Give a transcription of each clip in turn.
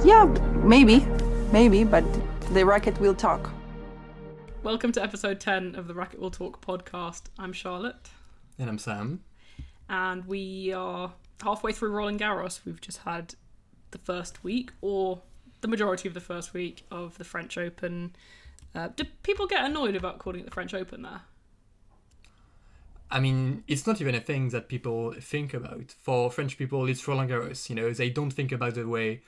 Yeah, maybe, but the racket will talk. Welcome to episode 10 of the Racket Will Talk podcast. I'm Charlotte. And I'm Sam. And we are halfway through Roland Garros. We've just had the first week, or the majority of the first week, of the French Open. Do people get annoyed about calling it the French Open there? I mean, it's not even a thing that people think about. For French people, it's Roland Garros. You know, they don't think about the way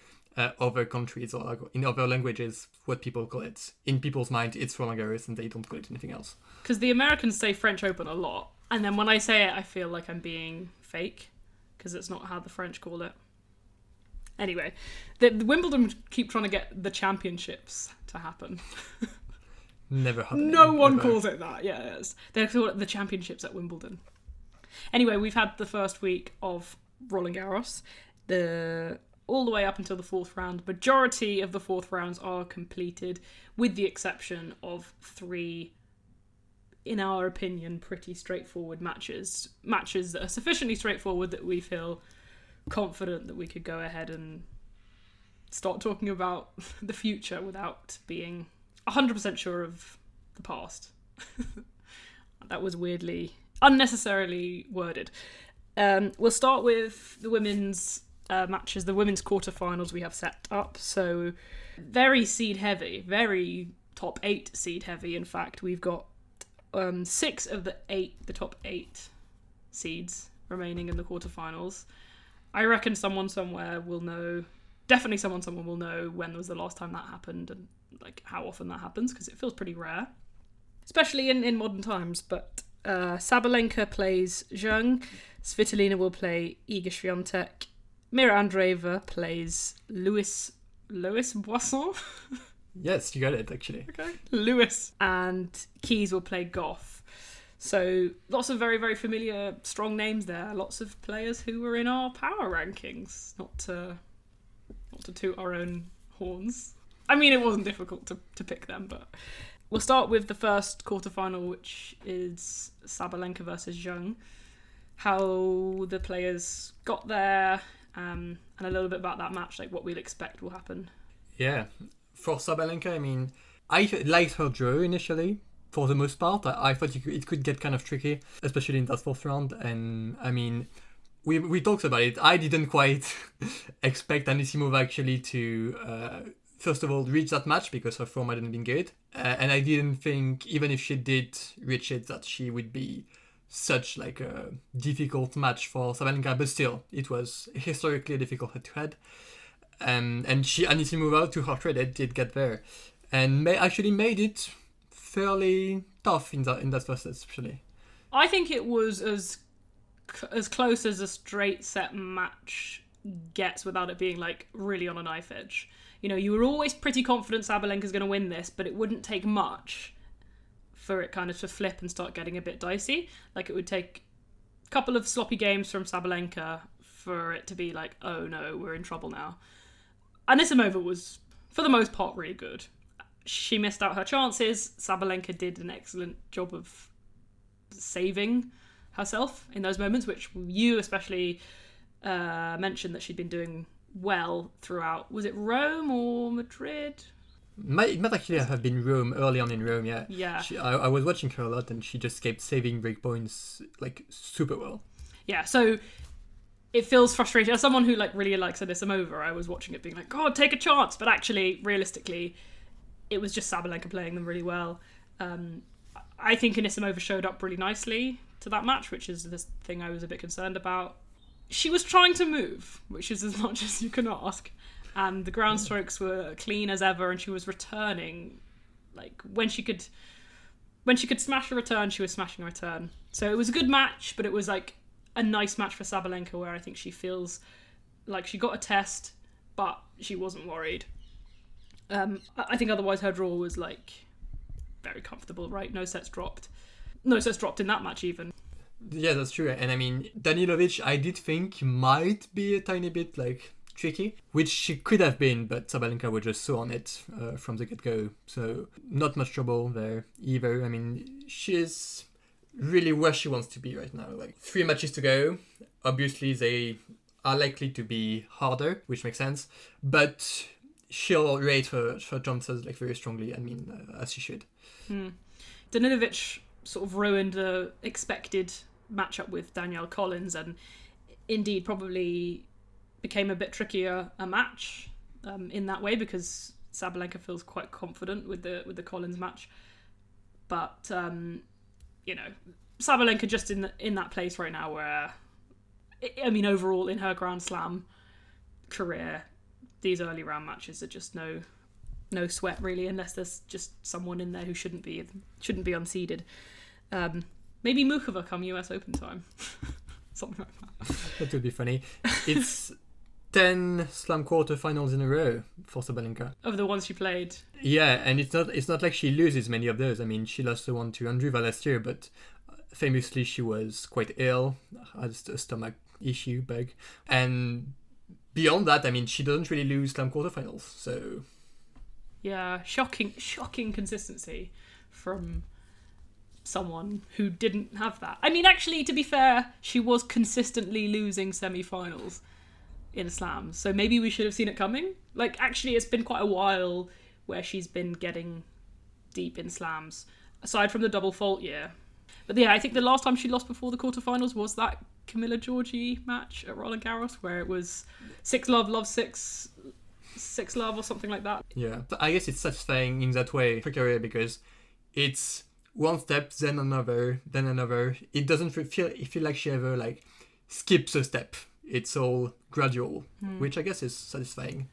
other countries or in other languages what people call it. In people's mind, it's Roland Garros and they don't call it anything else. Because the Americans say French Open a lot. And then when I say it, I feel like I'm being fake. Because it's not how the French call it. Anyway, the Wimbledon keep trying to get the championships to happen. Never happened. No one calls it that. Yeah, it is. They call it the championships at Wimbledon. Anyway, we've had the first week of Roland Garros, all the way up until the fourth round. Majority of the fourth rounds are completed, with the exception of 3, in our opinion, pretty straightforward matches. Matches that are sufficiently straightforward that we feel confident that we could go ahead and start talking about the future without being 100% sure of the past. That was weirdly, unnecessarily worded. We'll start with the women's matches, the women's quarterfinals we have set up. So very seed heavy, very top 8 seed heavy. In fact, we've got 6 of the top 8 seeds remaining in the quarterfinals. I reckon someone somewhere will know. Definitely someone will know when was the last time that happened and like how often that happens, because it feels pretty rare, especially in modern times. But Sabalenka plays Zheng, Svitolina will play Iga Swiatek, Mira Andreeva plays Louis Boisson. Yes, you got it, actually. Okay. Lewis. And Keys will play Goff. So lots of very, very familiar, strong names there. Lots of players who were in our power rankings. Not to toot our own horns. I mean, it wasn't difficult to pick them, but we'll start with the first quarterfinal, which is Sabalenka versus Zheng. How the players got there, and a little bit about that match, like what we'll expect will happen. Yeah. For Sabalenka, I mean, I liked her draw initially. For the most part, I thought it could get kind of tricky, especially in that fourth round. And I mean, we talked about it. I didn't quite expect Anisimova actually to, first of all, reach that match because her form hadn't been good. And I didn't think, even if she did reach it, that she would be such like a difficult match for Sabalenka. But still, it was historically a difficult head-to-head. And Anisimova, to her credit, did get there. And actually made it fairly tough in that first set, especially. I think it was as close as a straight set match gets without it being like really on a knife edge. You know, you were always pretty confident Sabalenka's going to win this, but it wouldn't take much for it kind of to flip and start getting a bit dicey. Like it would take a couple of sloppy games from Sabalenka for it to be like, oh no, we're in trouble now. Anisimova was, for the most part, really good. She missed out her chances. Sabalenka did an excellent job of saving herself in those moments, which you especially mentioned that she'd been doing well throughout. Was it Rome or Madrid? It might actually have been Rome, early on in Rome, yeah. Yeah. I was watching her a lot and she just kept saving breakpoints like super well. Yeah, so it feels frustrating. As someone who like really likes Anisimova, I was watching it being like, God, take a chance. But actually, realistically, it was just Sabalenka playing them really well. I think Anisimova showed up really nicely to that match, which is the thing I was a bit concerned about. She was trying to move, which is as much as you can ask. And the ground strokes were clean as ever, and she was returning. Like, when she could smash a return, she was smashing a return. So it was a good match, but it was like a nice match for Sabalenka where I think she feels like she got a test, but she wasn't worried. I think otherwise her draw was like very comfortable, right? No sets dropped in that match even. Yeah, that's true. And I mean, Danilovic, I did think might be a tiny bit like tricky, which she could have been, but Sabalenka was just so on it from the get-go. So not much trouble there either. I mean, she's really where she wants to be right now. Like 3 matches to go. Obviously, they are likely to be harder, which makes sense. But she'll rate her chances like very strongly. I mean, as she should. Danilovic sort of ruined the expected matchup with Danielle Collins, and indeed probably became a bit trickier a match in that way, because Sabalenka feels quite confident with the Collins match. But Sabalenka just in that place right now where, I mean, overall in her Grand Slam career, these early round matches are just no sweat really, unless there's just someone in there who shouldn't be unseeded. Maybe Muchova come US Open time. Something like that. That would be funny. It's 10 slam quarterfinals in a row for Sabalenka. Of the ones she played. Yeah, and it's not like she loses many of those. I mean, she lost the one to Andreeva last year, but famously she was quite ill, had a stomach issue, bug. And beyond that, I mean, she doesn't really lose slam quarterfinals, so... Yeah, shocking consistency from someone who didn't have that. I mean, actually, to be fair, she was consistently losing semi-finals in slams, so maybe we should have seen it coming. Like, actually, it's been quite a while where she's been getting deep in slams, aside from the double fault year. But yeah, I think the last time she lost before the quarterfinals was that Camilla Giorgi match at Roland Garros, where it was 6-love, love 6, 6-love or something like that. Yeah, but I guess it's satisfying in that way for career, because it's one step, then another, then another. It doesn't feel like she ever like skips a step. It's all gradual, which I guess is satisfying.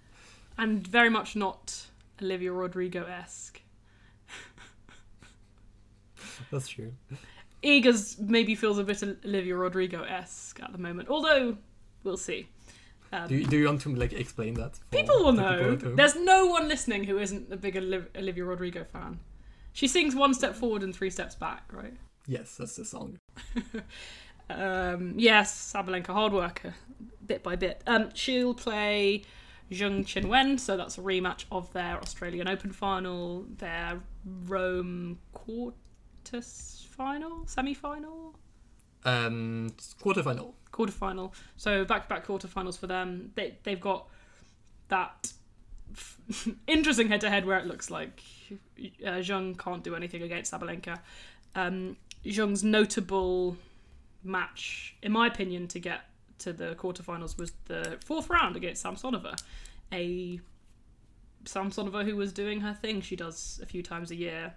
And very much not Olivia Rodrigo-esque. That's true. Iga's maybe feels a bit Olivia Rodrigo-esque at the moment, although we'll see. Do you want to like explain that? People will know. There's no one listening who isn't a big Olivia Rodrigo fan. She sings 1 step forward and 3 steps back, right? Yes, that's the song. Yes, Sabalenka, hard worker, bit by bit. She'll play Zheng Qinwen, so that's a rematch of their Australian Open final, their Rome semi-final? Quarterfinal. So back-to-back quarterfinals for them. They've got that interesting head-to-head where it looks like Zheng can't do anything against Sabalenka. Zheng's notable match, in my opinion, to get to the quarterfinals was the 4th round against Samsonova. A Samsonova who was doing her thing she does a few times a year.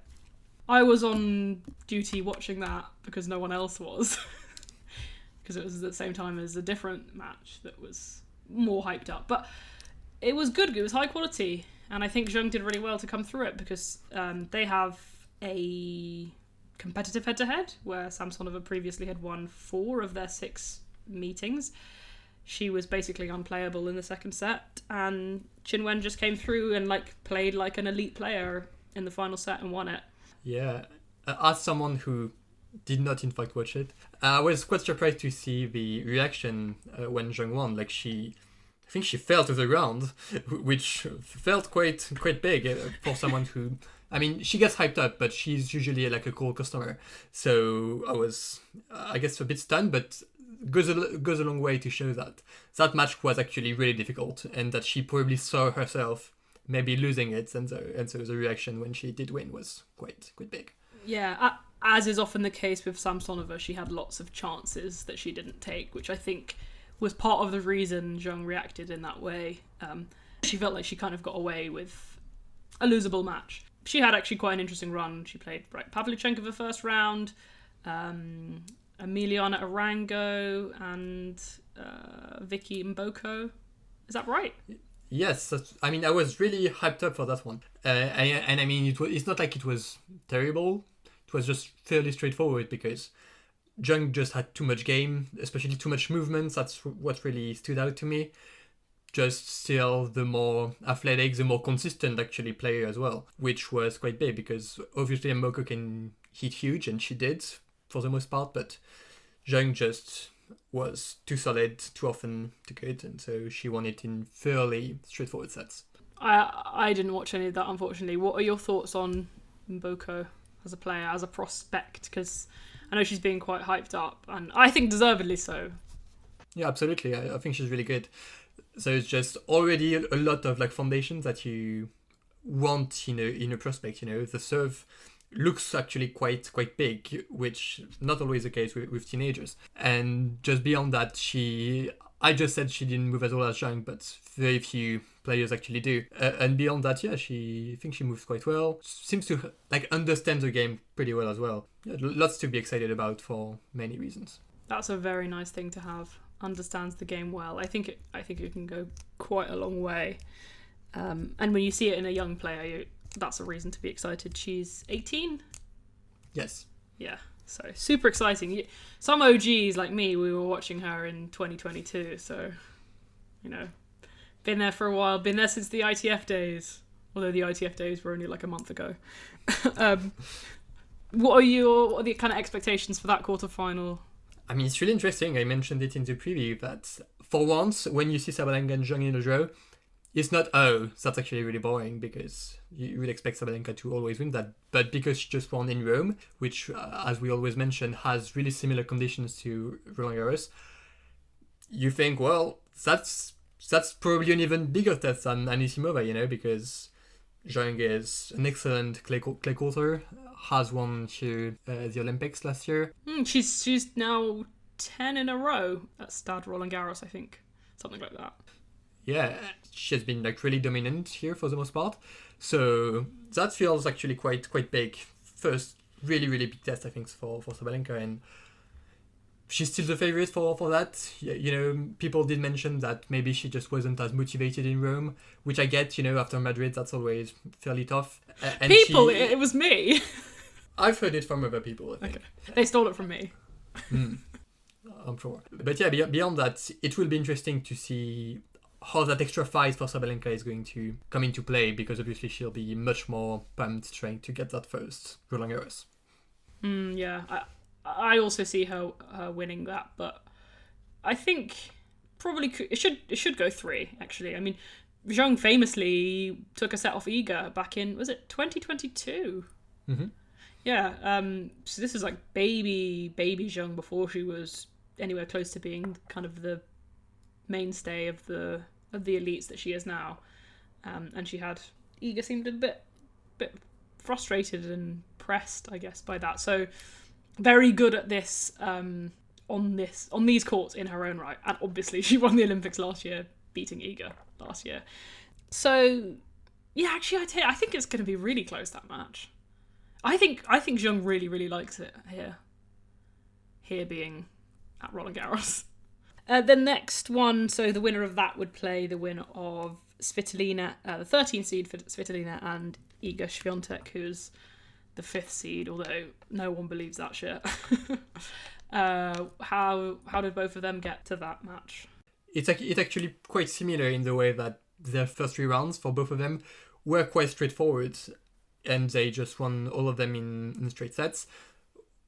I was on duty watching that because no one else was. Because it was at the same time as a different match that was more hyped up. But it was good. It was high quality. And I think Zheng did really well to come through it, because they have a competitive head-to-head where Samsonova previously had won 4 of their 6 meetings. She was basically unplayable in the second set, and Qinwen just came through and played like an elite player in the final set and won it. Yeah, as someone who did not in fact watch it, I was quite surprised to see the reaction when Zheng won. I think she fell to the ground, which felt quite big for someone who, I mean, she gets hyped up, but she's usually like a cool customer. So I was, I guess, a bit stunned, but goes a long way to show that match was actually really difficult, and that she probably saw herself maybe losing it, and so the reaction when she did win was quite big. Yeah, as is often the case with Samsonova, she had lots of chances that she didn't take, which I think was part of the reason Zheng reacted in that way. She felt like she kind of got away with a losable match. She had actually quite an interesting run. She played Pavlyuchenko the first round, Emiliana Arango, and Vicky Mboko. Is that right? Yes, I mean, I was really hyped up for that one. And I mean, it's not like it was terrible. It was just fairly straightforward, because Zheng just had too much game, especially too much movement. That's what really stood out to me. Just still the more athletic, the more consistent actually player as well, which was quite big, because obviously Mboko can hit huge, and she did for the most part, but Zheng just was too solid, too often too good, and so she won it in fairly straightforward sets. I didn't watch any of that, unfortunately. What are your thoughts on Mboko as a player, as a prospect? Because I know she's being quite hyped up, and I think deservedly so. Yeah, absolutely. I think she's really good. So it's just already a lot of like foundations that you want in a prospect. The serve looks actually quite big, which not always the case with teenagers. And just beyond that, I just said she didn't move as well as Zhang, but very few players actually do. And beyond that, yeah, I think she moves quite well. Seems to like understand the game pretty well as well. Yeah, lots to be excited about for many reasons. That's a very nice thing to have. Understands the game well. I think it can go quite a long way. And when you see it in a young player, that's a reason to be excited. She's 18? Yes. Yeah, so super exciting. Some OGs like me, we were watching her in 2022, so, been there for a while, been there since the ITF days, although the ITF days were only like a month ago. What are the kind of expectations for that quarterfinal? I mean, it's really interesting. I mentioned it in the preview that for once, when you see Sabalenka and Zhang in a draw, it's not, oh, that's actually really boring, because you would expect Sabalenka to always win that. But because she just won in Rome, which, as we always mention, has really similar conditions to Roland Garros, you think, well, that's probably an even bigger test than Anisimova, because Zhang is an excellent clay courter, has won the Olympics last year. She's now 10 in a row at Stade Roland Garros, I think. Something like that. Yeah, she has been like really dominant here for the most part. So that feels actually quite big. First really, really big test, I think, for Sabalenka, and she's still the favorite for that. People did mention that maybe she just wasn't as motivated in Rome, which I get, after Madrid, that's always fairly tough. And it was me. I've heard it from other people, I think. Okay. They stole it from me. I'm sure. But yeah, beyond that, it will be interesting to see how that extra fight for Sabalenka is going to come into play, because obviously she'll be much more pumped trying to get that first Roland Garros. Yeah, I also see her winning that, but I think probably it should go 3, actually. I mean, Zhang famously took a set off Iga back in, was it 2022? Mm-hmm. Yeah, so this is like baby Zhang before she was anywhere close to being kind of the mainstay of the elites that she is now. And Iga seemed a bit frustrated and pressed, I guess, by that. So very good at this on these courts in her own right. And obviously she won the Olympics last year, beating Iga last year. So yeah, actually I think it's going to be really close, that match. I think Zhang really, really likes it here. Here being at Roland Garros. The next one, so the winner of that would play the winner of Svitolina, the 13th seed for Svitolina, and Iga Swiatek, who's the 5th seed, although no one believes that shit. How did both of them get to that match? It's actually quite similar in the way that their first 3 rounds for both of them were quite straightforward, and they just won all of them in straight sets.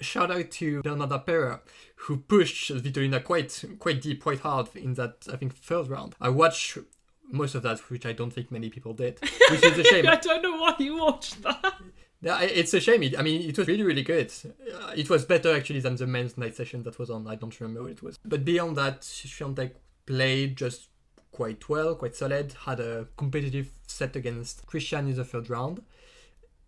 Shout out to Bernarda Pera, who pushed Svitolina quite deep, quite hard in that, I think, first round. I watched most of that, which I don't think many people did, which is a shame. I don't know why you watched that. Yeah, it's a shame. It was really, really good. It was better, actually, than the men's night session that was on. I don't remember what it was. But beyond that, Swiatek played just quite well, quite solid, had a competitive set against Christian in the third round,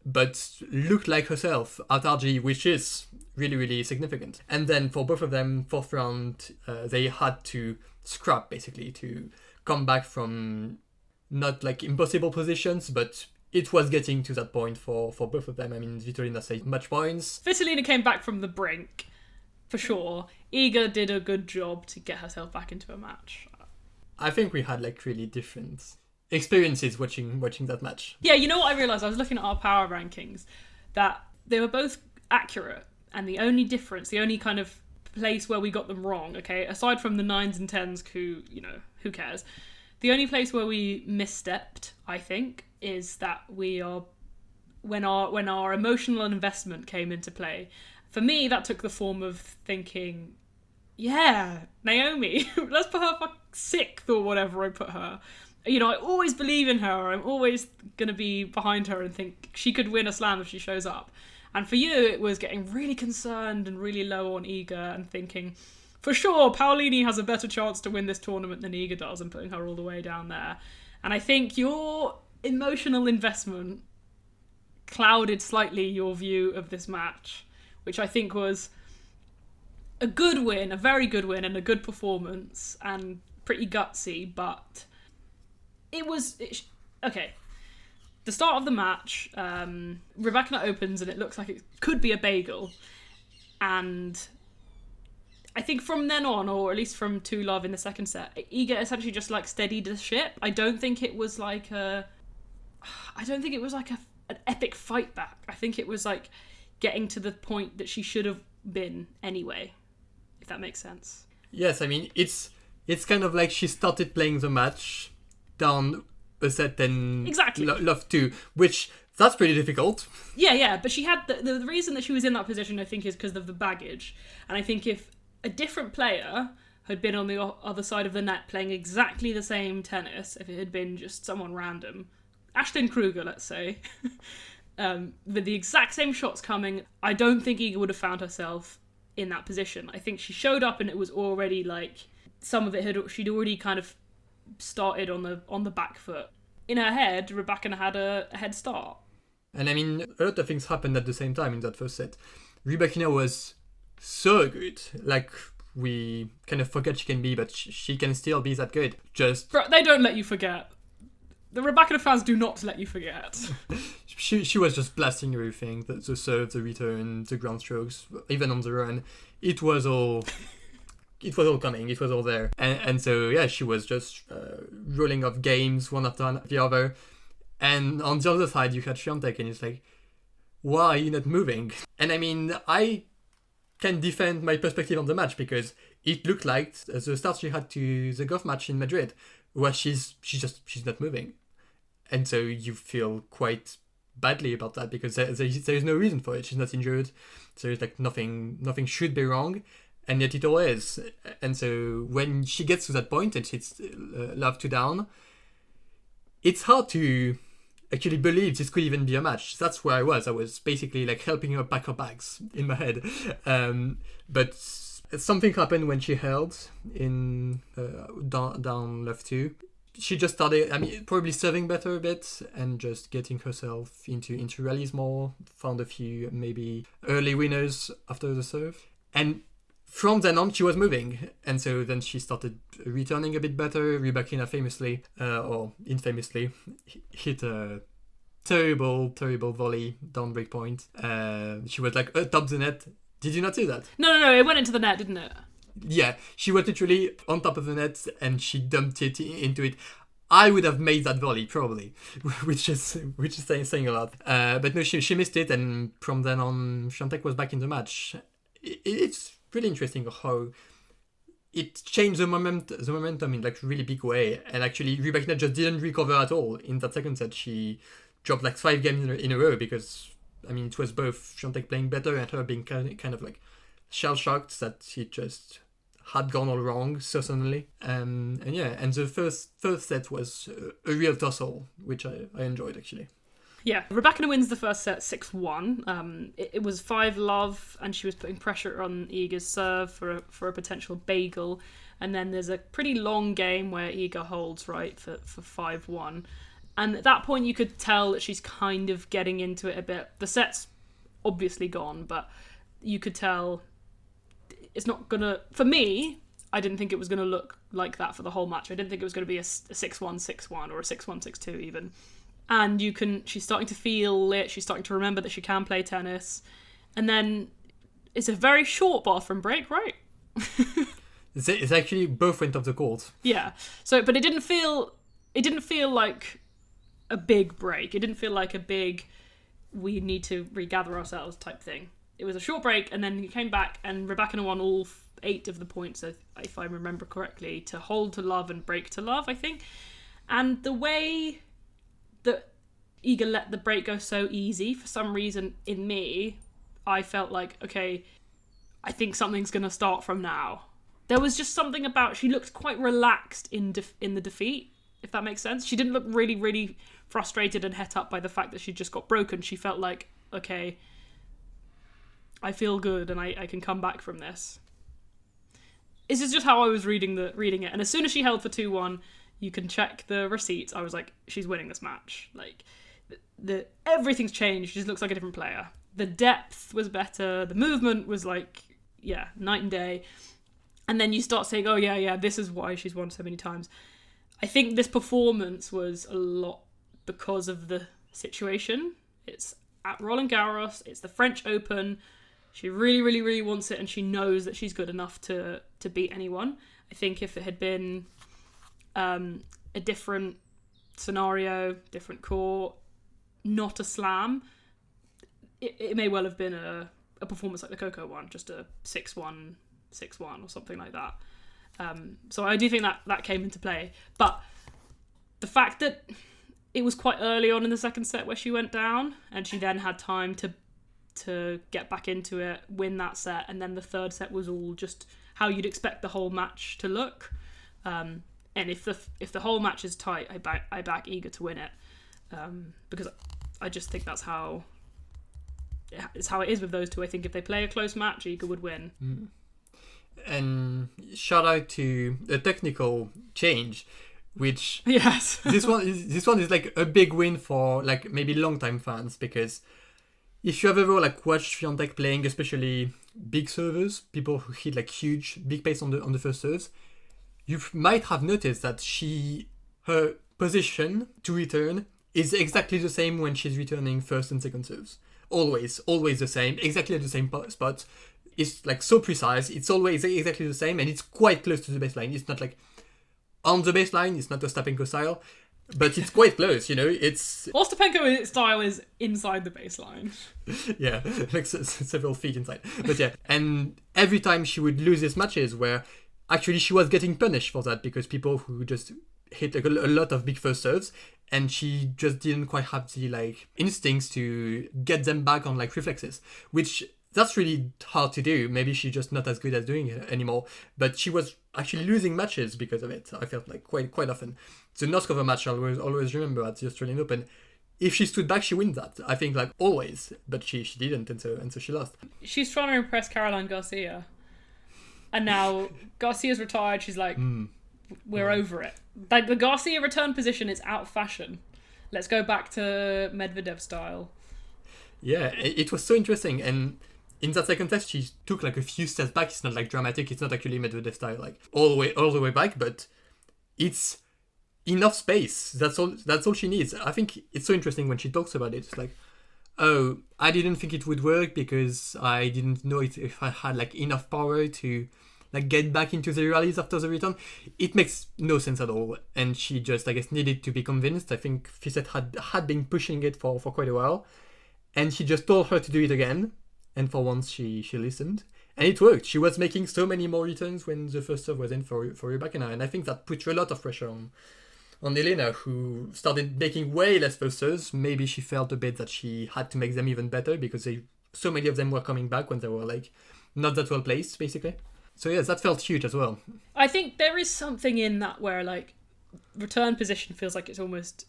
but looked like herself at RG, which is really, really significant. And then for both of them, fourth round, they had to scrap, basically, to come back from not like impossible positions, but it was getting to that point for both of them. I mean, Svitolina saved match points. Svitolina came back from the brink, for sure. Iga did a good job to get herself back into a match. I think we had like really different experiences watching that match. Yeah, you know what I realised? I was looking at our power rankings, that they were both accurate, and the only difference, the only kind of place where we got them wrong, okay, aside from the 9s and 10s, who cares? The only place where we misstepped, I think, is that we are when our emotional investment came into play. For me, that took the form of thinking, yeah, Naomi, let's put her for 6th or whatever I put her. I always believe in her. I'm always going to be behind her and think she could win a slam if she shows up. And for you, it was getting really concerned and really low on Iga and thinking, for sure, Paolini has a better chance to win this tournament than Iga does, and putting her all the way down there. And I think your emotional investment clouded slightly your view of this match, which I think was a good win, a very good win, and a good performance, and pretty gutsy, but okay. The start of the match, Rebecca opens and it looks like it could be a bagel, and I think from then on, or at least from 2-love in the second set, Iga essentially just like steadied the ship. I don't think it was like an epic fight back. I think it was like getting to the point that she should have been anyway, if that makes sense. Yes, I mean, it's kind of like she started playing the match down a set and exactly love 2, which that's pretty difficult. Yeah, but she had the reason that she was in that position, I think, is because of the baggage. And I think if a different player had been on the other side of the net playing exactly the same tennis, if it had been just someone random, Ashton Kruger, let's say, with the exact same shots coming, I don't think Iga would have found herself in that position. I think she showed up and it was already like some of it she'd already kind of started on the back foot. In her head, Rebecca had a head start. And I mean, a lot of things happened at the same time in that first set. Rybakina was so good. Like, we kind of forget she can be, but she can still be that good. Just... Bro, they don't let you forget. The Rebecca fans do not let you forget. she was just blasting everything. The serve, the return, the ground strokes, even on the run. It was all coming. It was all there. And so, yeah, she was just rolling off games one after the other. And on the other side, you had Swiatek, and it's like, why are you not moving? And I mean, I can defend my perspective on the match because it looked like the start she had to the golf match in Madrid, where she's not moving. And so you feel quite badly about that because there is no reason for it. She's not injured. So it's like nothing should be wrong. And yet it all is. And so when she gets to that point and hits love 2 down, it's hard to actually believe this could even be a match. That's where I was. I was basically like helping her pack her bags in my head. But something happened when she held in down love 2. She just started, I mean, probably serving better a bit and just getting herself into rallies more. Found a few maybe early winners after the serve. And from then on, she was moving. And so then she started returning a bit better. Rybakina famously, or infamously, hit a terrible volley down break point. She was like atop the net. Did you not see that? No, it went into the net, didn't it? Yeah, she was literally on top of the net and she dumped it into it. I would have made that volley probably, which is saying a lot. But no, she missed it, and from then on, Swiatek was back in the match. It's really interesting how it changed the momentum in like really big way. And actually, Rybakina just didn't recover at all in that second set. She dropped like 5 games in a row because I mean it was both Swiatek playing better and her being kind of like shell shocked that she just had gone all wrong so suddenly. And the first set was a real tussle, which I enjoyed actually. Yeah, Rebecca wins the first set 6-1. It was 5-love, and she was putting pressure on Iga's serve for a potential bagel. And then there's a pretty long game where Iga holds right for 5-1. And at that point, you could tell that she's kind of getting into it a bit. The set's obviously gone, but you could tell it's not gonna. For me, I didn't think it was gonna look like that for the whole match. I didn't think it was gonna be a 6-1, 6-1 or a 6-1, 6-2 even. And she's starting to feel it. She's starting to remember that she can play tennis. And then it's a very short bathroom break, right? It's actually both went off the court. Yeah. So, but it didn't feel like a big break. It didn't feel like a big, we need to regather ourselves type thing. It was a short break, and then he came back, and Rebecca won all 8 of the points, if I remember correctly, to hold to love and break to love, I think. And the way that Iga let the break go so easy, for some reason in me, I felt like, okay, I think something's going to start from now. There was just something about, she looked quite relaxed in the defeat, if that makes sense. She didn't look really, really frustrated and het up by the fact that she just got broken. She felt like, okay, I feel good and I can come back from this. this is just how I was reading it. And as soon as she held for 2-1, you can check the receipts. I was like, she's winning this match. Like, everything's changed. She just looks like a different player. The depth was better. The movement was like, yeah, night and day. And then you start saying, oh, yeah, this is why she's won so many times. I think this performance was a lot because of the situation. It's at Roland Garros. It's the French Open. She really, really, really wants it, and she knows that she's good enough to beat anyone. I think if it had been a different scenario, different court, not a slam, it may well have been a performance like the Coco one, just a 6-1, 6-1 or something like that. So I do think that came into play. But the fact that it was quite early on in the second set where she went down, and she then had time to get back into it, win that set, and then the third set was all just how you'd expect the whole match to look. And if the whole match is tight, I back Iga to win it, because I just think that's how it's how it is with those two. I think if they play a close match, Iga would win. Mm. And shout out to the technical change, which yes, this one is like a big win for like maybe long-time fans, because if you have ever like watched Swiatek playing, especially big servers, people who hit like huge big pace on the first serves, you might have noticed that her position to return is exactly the same when she's returning first and second serves. Always the same, exactly at the same spot. It's like so precise. It's always exactly the same, and it's quite close to the baseline. It's not like on the baseline. It's not Ostapenko style, but it's quite close. It's Ostapenko style is inside the baseline. Yeah, like several feet inside. But yeah, and every time she would lose these matches where actually she was getting punished for that, because people who just hit like a lot of big first serves, and she just didn't quite have the like instincts to get them back on like reflexes, which that's really hard to do. Maybe she's just not as good at doing it anymore, but she was actually losing matches because of it. I felt like quite often. The Noskova match I always remember at the Australian Open. If she stood back, she wins that. I think like always, but she didn't, and so she lost. She's trying to impress Caroline Garcia, and now Garcia's retired. She's like, we're over it. Like the Garcia return position is out of fashion. Let's go back to Medvedev style. Yeah, it was so interesting. And in that second set, she took like a few steps back. It's not like dramatic. It's not actually Medvedev style, like all the way back. But it's enough space. That's all she needs. I think it's so interesting when she talks about it. It's like, oh, I didn't think it would work because I didn't know if I had like enough power to like get back into the rallies after the return. It makes no sense at all, and she just, I guess, needed to be convinced. I think Fissette had been pushing it for quite a while, and he just told her to do it again, and for once she listened, and it worked. She was making so many more returns when the first serve was in for Rybakina, and I think that put a lot of pressure on Elena, who started making way less first serves. Maybe she felt a bit that she had to make them even better because so many of them were coming back when they were like not that well placed, basically. So yes, that felt huge as well. I think there is something in that where like return position feels like it's almost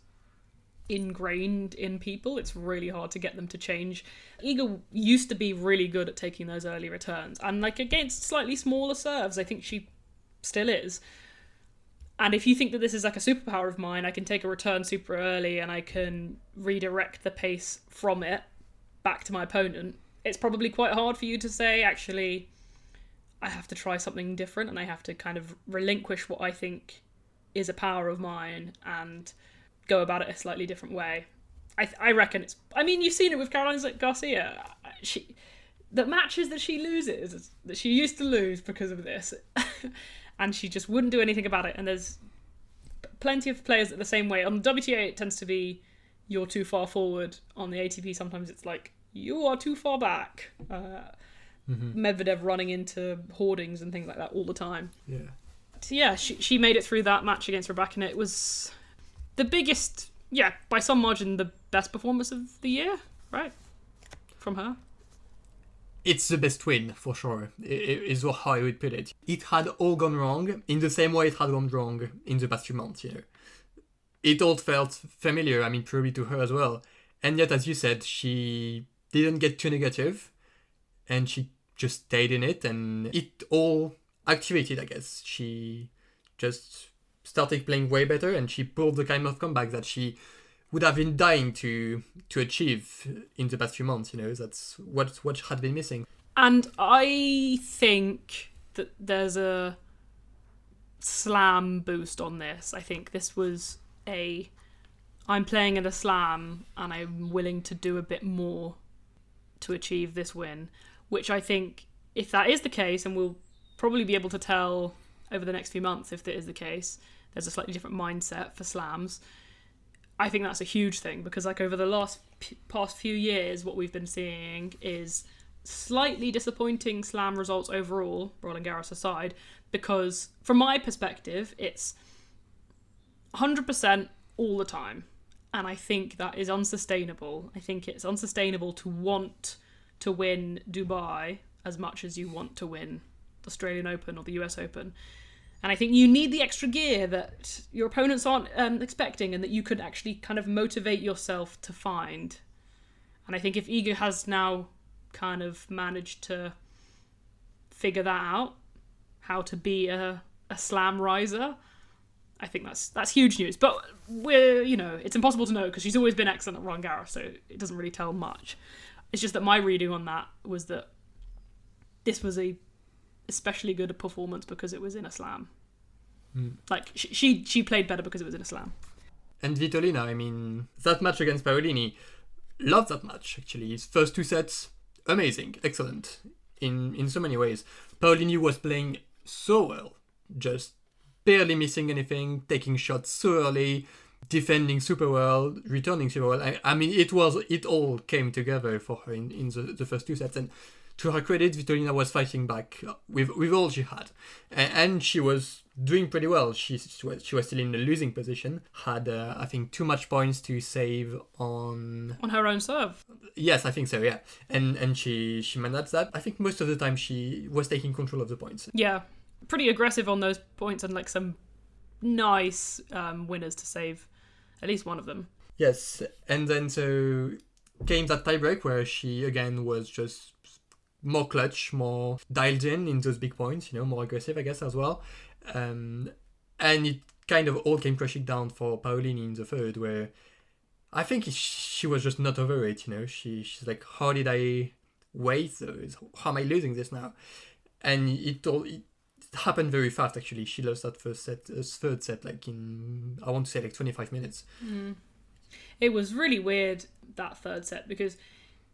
ingrained in people. It's really hard to get them to change. Iga used to be really good at taking those early returns, and like against slightly smaller serves, I think she still is. And if you think that this is like a superpower of mine, I can take a return super early and I can redirect the pace from it back to my opponent, it's probably quite hard for you to say, actually, I have to try something different and I have to kind of relinquish what I think is a power of mine and go about it a slightly different way. I reckon it's... I mean, you've seen it with Caroline Garcia. The matches that she loses, that she used to lose because of this, and she just wouldn't do anything about it. And there's plenty of players that the same way. On the WTA, it tends to be you're too far forward. On the ATP, sometimes it's like, you are too far back. Medvedev running into hoardings and things like that all the time. Yeah. So yeah, she made it through that match against Rybakina. It was the biggest, by some margin, the best performance of the year, right? From her. It's the best win, for sure, is how I would put it. It had all gone wrong in the same way it had gone wrong in the past few months, It all felt familiar, I mean, probably to her as well. And yet, as you said, she didn't get too negative, and she just stayed in it, and it all activated, I guess. She just started playing way better, and she pulled the kind of comeback that she would have been dying to achieve in the past few months. That's what had been missing. And I think that there's a slam boost on this. I think this was I'm playing at a slam and I'm willing to do a bit more to achieve this win, which I think, if that is the case, and we'll probably be able to tell over the next few months if that is the case, there's a slightly different mindset for slams. I think that's a huge thing, because like over the past few years, what we've been seeing is slightly disappointing slam results overall, Roland Garros aside, because from my perspective, it's 100% all the time. And I think that is unsustainable. I think it's unsustainable to want to win Dubai as much as you want to win the Australian Open or the US Open. And I think you need the extra gear that your opponents aren't expecting, and that you could actually kind of motivate yourself to find. And I think if Iga has now kind of managed to figure that out, how to be a slam riser, I think that's huge news. But it's impossible to know, because she's always been excellent at Roland Garros, so it doesn't really tell much. It's just that my reading on that was that this was a especially good a performance because it was in a slam. Like she played better because it was in a slam. And Vitolina, I mean, that match against Paolini, loved that match actually. His first two sets, amazing, excellent in so many ways. Paolini was playing so well, just barely missing anything, taking shots so early, defending super well, returning super well. I mean, it all came together for her in the first two sets. And to her credit, Vitolina was fighting back with all she had, and she was doing pretty well. She was still in a losing position. Had I think too much points to save on her own serve. Yes, I think so. Yeah, and she managed that. I think most of the time she was taking control of the points. Yeah, pretty aggressive on those points, and like some nice winners to save at least one of them. Yes, and then so came that tiebreak where she again was just more clutch, more dialed in those big points, more aggressive, I guess, as well. And it kind of all came crashing down for Paolini in the third, where I think she was just not over it, She's like, how did I wait? How am I losing this now? And it happened very fast, actually. She lost that third set, like in, I want to say, like 25 minutes. It was really weird, that third set, because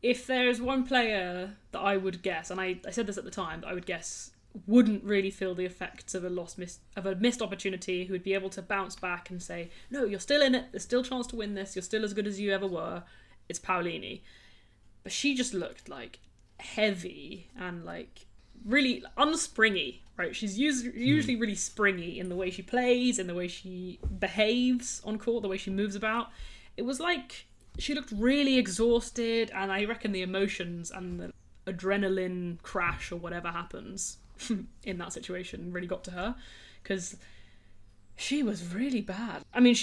if there's one player that I would guess, and I said this at the time, that I would guess wouldn't really feel the effects of a missed opportunity, who would be able to bounce back and say, no, you're still in it, there's still a chance to win this, you're still as good as you ever were, it's Paolini. But she just looked like heavy and like really unspringy, right? She's usually really springy in the way she plays, in the way she behaves on court, the way she moves about. It was like she looked really exhausted, and I reckon the emotions and the adrenaline crash or whatever happens in that situation really got to her, because she was really bad. I mean,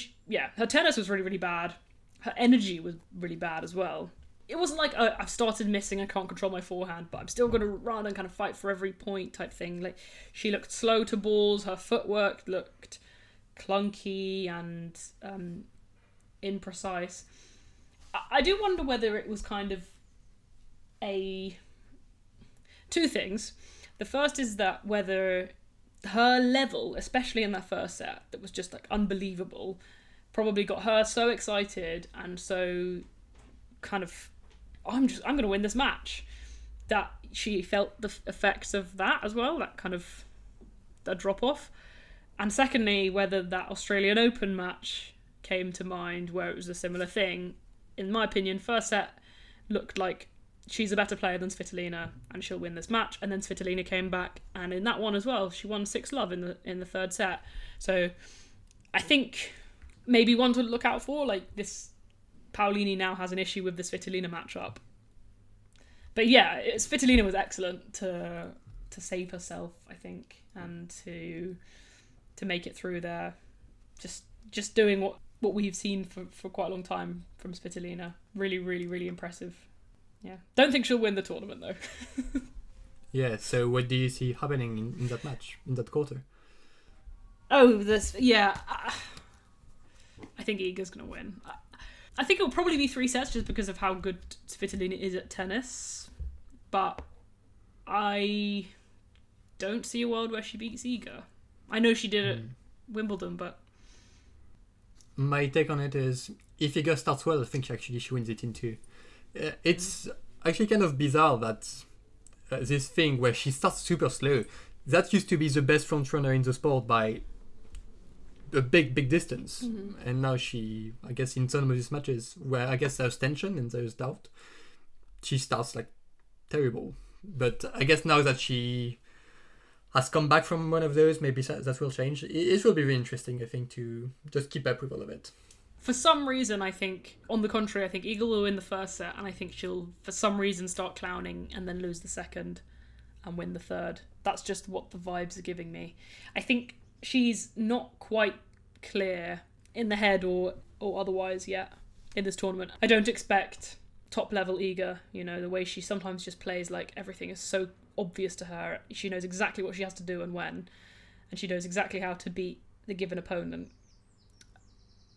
her tennis was really, really bad. Her energy was really bad as well. It wasn't like, I've started missing, I can't control my forehand, but I'm still going to run and kind of fight for every point type thing. Like, she looked slow to balls, her footwork looked clunky and imprecise. I do wonder whether it was kind of two things. The first is that whether her level, especially in that first set, that was just like unbelievable, probably got her so excited and so kind of, I'm going to win this match, that she felt the effects of that as well, that kind of that drop off. And secondly, whether that Australian Open match came to mind where it was a similar thing. In my opinion, first set looked like she's a better player than Svitolina and she'll win this match. And then Svitolina came back, and in that one as well, she won 6-love in the third set. So I think maybe one to look out for, like, this Paolini now has an issue with the Svitolina matchup. But yeah, Svitolina was excellent to save herself, I think, and to make it through there. Just doing what we've seen for quite a long time from Svitolina. Really, really, really impressive. Yeah. Don't think she'll win the tournament, though. Yeah, so what do you see happening in that match, in that quarter? Oh, this, yeah. I think Iga's going to win. I think it'll probably be 3 sets just because of how good Svitolina is at tennis. But I don't see a world where she beats Iga. I know she did at Wimbledon, but... My take on it is, if Iga starts well, I think she wins it in 2. It's actually kind of bizarre that this thing where she starts super slow, that used to be the best front runner in the sport by a big distance. And now she, I guess in some of these matches where I guess there's tension and there's doubt, she starts like terrible. But I guess now that she has come back from one of those, maybe that will change. It will be really interesting, I think, to just keep up with all of it. For some reason, I think, on the contrary, I think Iga will win the first set, and I think she'll, for some reason, start clowning and then lose the second and win the third. That's just what the vibes are giving me. I think she's not quite clear in the head or otherwise yet in this tournament. I don't expect top-level Iga, the way she sometimes just plays like everything is so obvious to her. She knows exactly what she has to do and when, and she knows exactly how to beat the given opponent.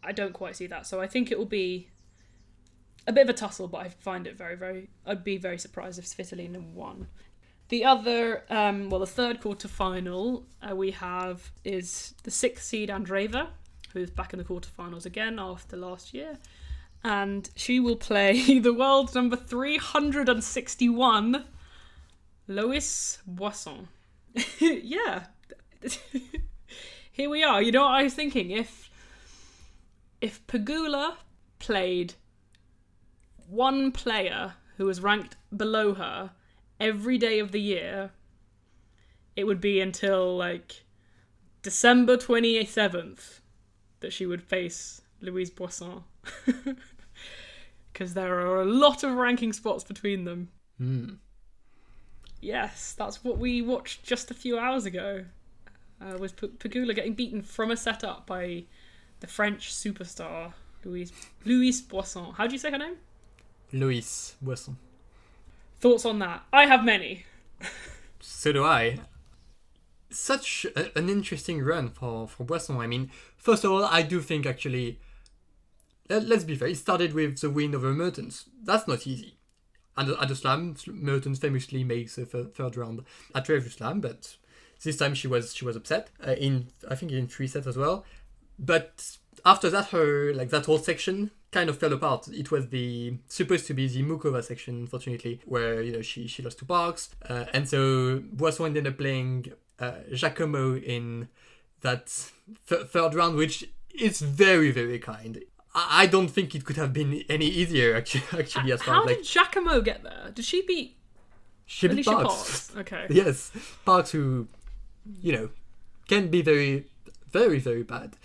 I don't quite see that, so I think it will be a bit of a tussle, but I find it I'd be very surprised if Svitolina won. The other, the third quarter-final we have is the 6th seed Andreeva, who's back in the quarter-finals again after last year, and she will play the world's number 361, Lois Boisson. Yeah. Here we are. You know what I was thinking? If Pegula played one player who was ranked below her every day of the year, it would be until like December 27th that she would face Louise Boisson. Because there are a lot of ranking spots between them. Yes, that's what we watched just a few hours ago. Was Pegula getting beaten from a set up by the French superstar Louise Boisson. How do you say her name? Louise Boisson. Thoughts on that? I have many. So do I. Such an interesting run for Boisson. I mean, first of all, I do think actually, let's be fair, it started with the win over Mertens. That's not easy. And at the Slam, Mertens famously makes a third round at every Slam, but this time she was upset in 3 sets as well. But after that, that whole section kind of fell apart. It was supposed to be the Mukova section, unfortunately, where she lost to Parks, and so Boisson ended up playing Giacomo in that third round, which is very, very kind. I don't think it could have been any easier, actually as far How did Giacomo get there? Did she beat Alicia Parks? Parks? Okay. Yes, Parks, who, can be very, very, very bad.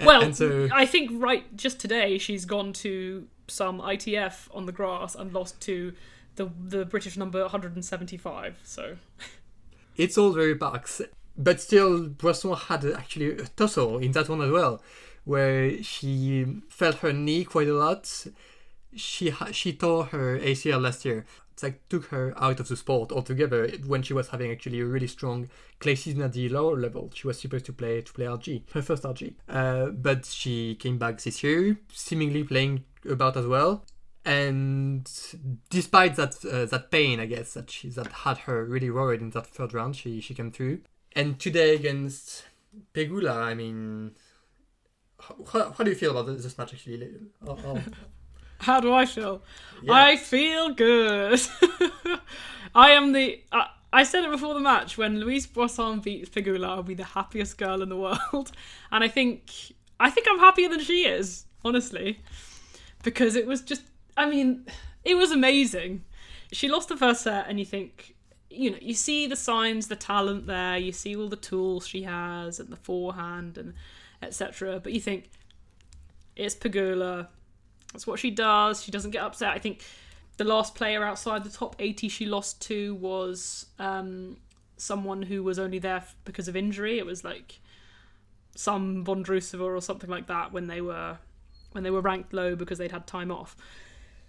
Well, and so, I think just today she's gone to some ITF on the grass and lost to the British number 175, so... It's all very Parks. But still, Boisson had actually a tussle in that one as well, where she felt her knee quite a lot. She tore her ACL last year. It's took her out of the sport altogether when she was having actually a really strong clay season at the lower level. She was supposed to play RG, her first RG. But she came back this year, seemingly playing about as well. And despite that pain, I guess, that had her really worried in that third round, she came through. And today against Pegula, I mean, how do you feel about this match actually? How do I feel? Yeah. I feel good. I said it before the match, when Louise Boisson beats Pegula, I'll be the happiest girl in the world. And I think I'm happier than she is, honestly. Because it was just, it was amazing. She lost the first set and you think, you see the signs, the talent there, you see all the tools she has and the forehand and etc. But you think, it's Pegula. That's what she does. She doesn't get upset. I think the last player outside the top 80 she lost to was someone who was only there because of injury. It was like some Vondrousova or something like that when they were ranked low because they'd had time off.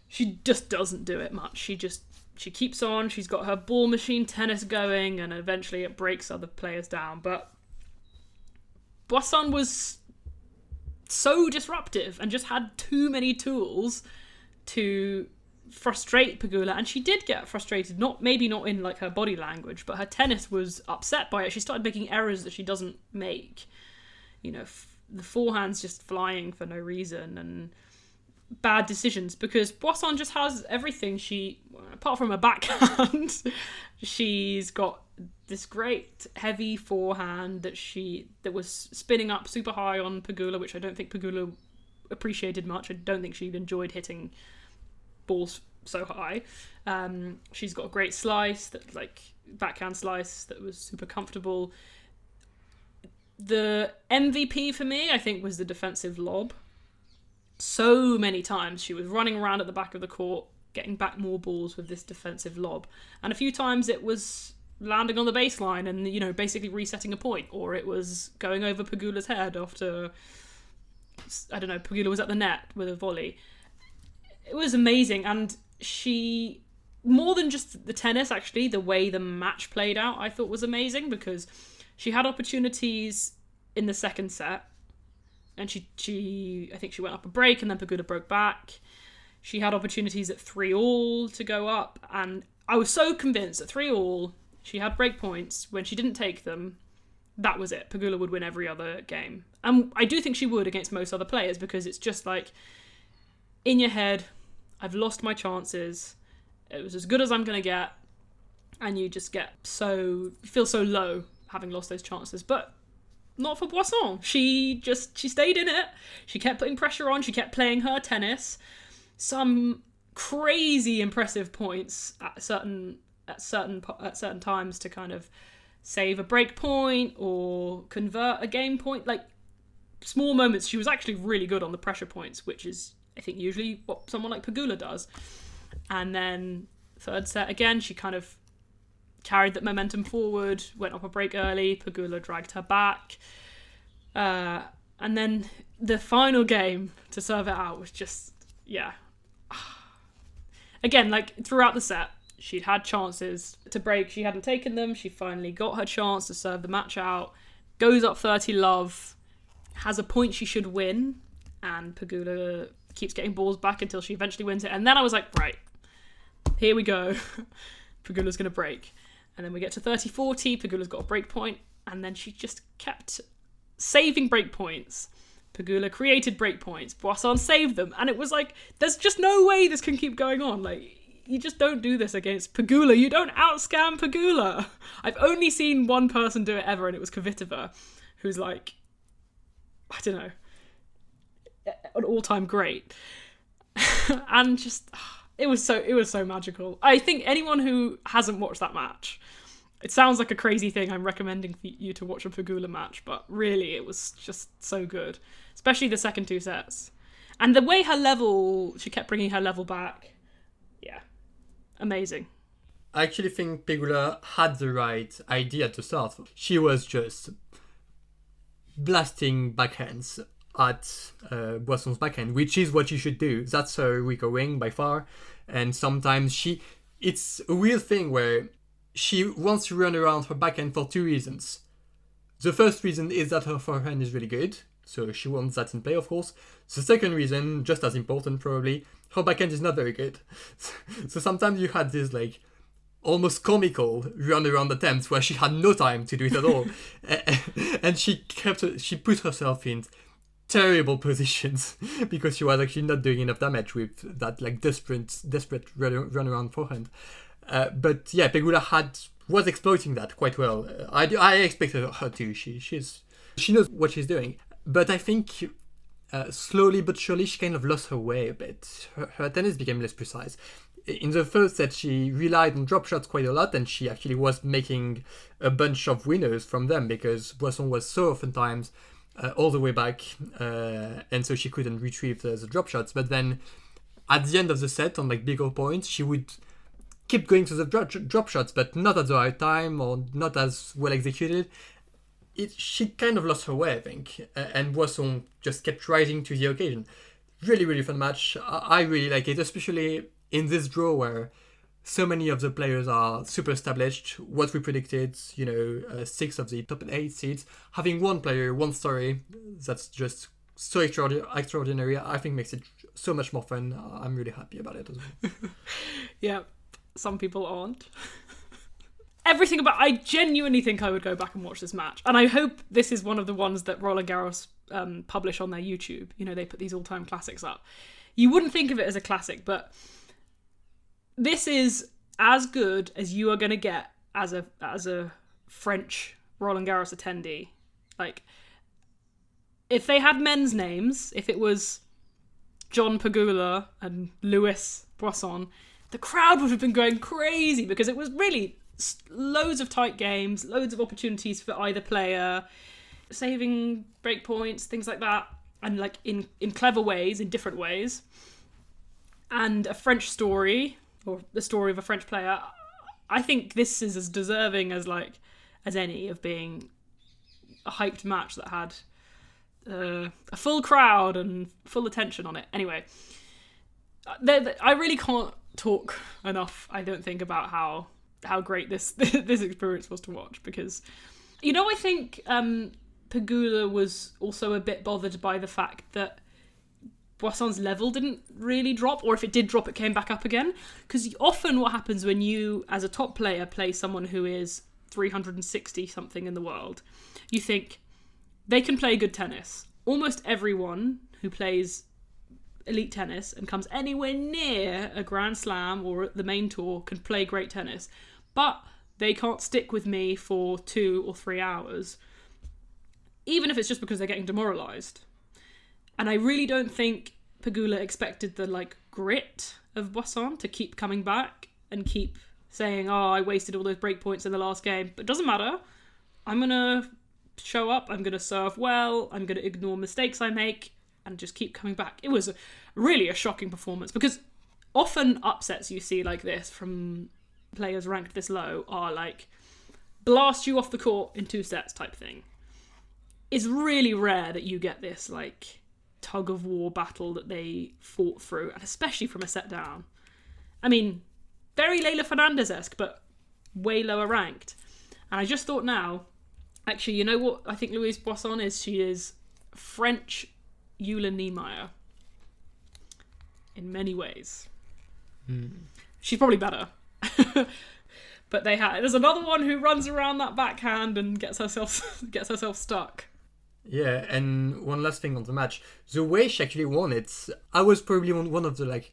She just doesn't do it much. She just she keeps on. She's got her ball machine tennis going, and eventually it breaks other players down. But Boisson was so disruptive and just had too many tools to frustrate Pegula, and she did get frustrated. Maybe not in like her body language, but her tennis was upset by it. She started making errors that she doesn't make. You know, the forehand's just flying for no reason, and bad decisions, because Boisson just has everything. Apart from her backhand, she's got this great heavy forehand that was spinning up super high on Pegula, which I don't think Pegula appreciated much. I don't think she enjoyed hitting balls so high. She's got a great slice, that like backhand slice that was super comfortable. The MVP for me, I think, was the defensive lob. So many times she was running around at the back of the court, getting back more balls with this defensive lob. And a few times it was landing on the baseline and, you know, basically resetting a point, or it was going over Pegula's head after, I don't know, Pegula was at the net with a volley. It was amazing. And she, more than just the tennis, actually, the way the match played out, I thought was amazing, because she had opportunities in the second set. And I think she went up a break, and then Pegula broke back. She had opportunities at 3-all to go up, and I was so convinced at 3-all, she had break points. When she didn't take them, that was it. Pegula would win every other game. And I do think she would against most other players, because it's just like, in your head, I've lost my chances. It was as good as I'm going to get. And you just feel so low having lost those chances. But not for Boisson. She stayed in it. She kept putting pressure on. She kept playing her tennis. Some crazy impressive points at certain times to kind of save a break point or convert a game point. Like, small moments. She was actually really good on the pressure points, which is, I think, usually what someone like Pegula does. And then third set again, she kind of carried that momentum forward, went up a break early, Pegula dragged her back. And then the final game to serve it out was just, yeah. Again, like, throughout the set, she'd had chances to break. She hadn't taken them. She finally got her chance to serve the match out. Goes up 30-love, has a point she should win, and Pegula keeps getting balls back until she eventually wins it. And then I was like, right, here we go. Pegula's going to break. And then we get to 30-40, Pegula's got a break point, and then she just kept saving break points. Pegula created break points, Boisson saved them, and it was like, there's just no way this can keep going on. Like, you just don't do this against Pegula. You don't outscam Pegula. I've only seen one person do it ever, and it was Kvitova, who's like, I don't know, an all-time great. And just, it was so magical. I think anyone who hasn't watched that match, it sounds like a crazy thing I'm recommending for you to watch a Pegula match, but really it was just so good, especially the second two sets. And the way she kept bringing her level back, yeah, amazing. I actually think Pegula had the right idea to start. She was just blasting backhands at Boisson's backhand, which is what you should do. That's her weaker wing by far. And sometimes it's a weird thing where she wants to run around her backhand for two reasons. The first reason is that her forehand is really good, so she wants that in play, of course. The second reason, just as important probably, her backhand is not very good. So sometimes you had this like almost comical run around attempts where she had no time to do it at all. And she put herself in terrible positions because she was actually not doing enough damage with that like desperate run around forehand. But yeah, Pegula was exploiting that quite well. I expected her to. She knows what she's doing. But I think slowly but surely she kind of lost her way a bit. Her tennis became less precise. In the first set, she relied on drop shots quite a lot, and she actually was making a bunch of winners from them because Boisson was so oftentimes all the way back, and so she couldn't retrieve the drop shots. But then at the end of the set, on like bigger points, she would keep going to the drop shots, but not at the right time or not as well executed. She kind of lost her way, I think, and Boisson just kept rising to the occasion. Really, really fun match. I really like it, especially in this draw where so many of the players are super established. What we predicted, 6 of the top 8 seeds. Having one player, one story, that's just so extraordinary. I think makes it so much more fun. I'm really happy about it as well. Yeah, some people aren't. I genuinely think I would go back and watch this match. And I hope this is one of the ones that Roland Garros publish on their YouTube. They put these all-time classics up. You wouldn't think of it as a classic, but this is as good as you are going to get as a French Roland Garros attendee. Like, if they had men's names, if it was John Pegula and Louis Boisson, the crowd would have been going crazy because it was really loads of tight games, loads of opportunities for either player, saving break points, things like that, and like in clever ways, in different ways. And a French story, or the story of a French player. I think this is as deserving as any of being a hyped match that had a full crowd and full attention on it. Anyway, I really can't talk enough, I don't think, about how great this experience was to watch, because I think Pegula was also a bit bothered by the fact that Boisson's level didn't really drop, or if it did drop, it came back up again. Because often what happens when you, as a top player, play someone who is 360 something in the world, you think they can play good tennis. Almost everyone who plays elite tennis and comes anywhere near a Grand Slam or the main tour can play great tennis, but they can't stick with me for 2 or 3 hours, even if it's just because they're getting demoralised. And I really don't think Pegula expected the grit of Boisson to keep coming back and keep saying, I wasted all those break points in the last game. But it doesn't matter. I'm going to show up. I'm going to serve well. I'm going to ignore mistakes I make and just keep coming back. It was really a shocking performance, because often upsets you see like this from players ranked this low are blast you off the court in 2 sets type thing. It's really rare that you get this tug of war battle that they fought through, and especially from a set down. I mean, very Leylah Fernandez-esque, but way lower ranked. And I just thought now, actually, you know what I think Louise Boisson is? She is French Eula Niemeyer. In many ways. She's probably better. But there's another one who runs around that backhand and gets herself stuck. Yeah, and one last thing on the match. The way she actually won it, I was probably one of the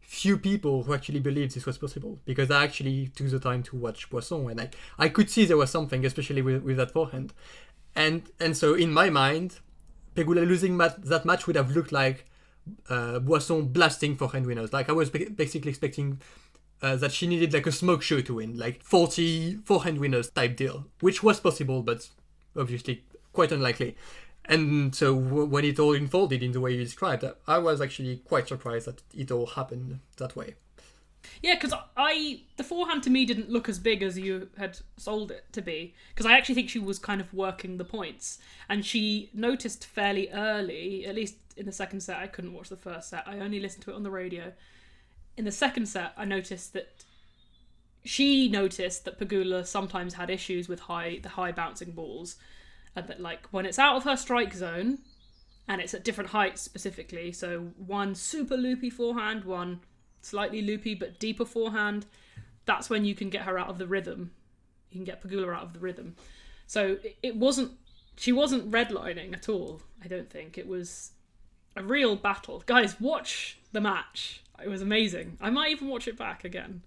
few people who actually believed this was possible, because I actually took the time to watch Boisson, and I could see there was something, especially with that forehand. And so in my mind, Pegula losing that match would have looked like Boisson blasting forehand winners. I was basically expecting that she needed a smoke show to win, 40 forehand winners type deal, which was possible, but obviously quite unlikely. And so when it all unfolded in the way you described, I was actually quite surprised that it all happened that way. Yeah, because the forehand to me didn't look as big as you had sold it to be, because I actually think she was kind of working the points, and she noticed fairly early, at least in the second set. I couldn't watch the first set, I only listened to it on the radio. In the second set, I noticed that Pegula sometimes had issues with the high bouncing balls, and that when it's out of her strike zone, and it's at different heights specifically, so one super loopy forehand, one slightly loopy but deeper forehand, that's when you can get her out of the rhythm. You can get Pegula out of the rhythm. So she wasn't redlining at all, I don't think. It was a real battle. Guys, watch the match. It was amazing. I might even watch it back again.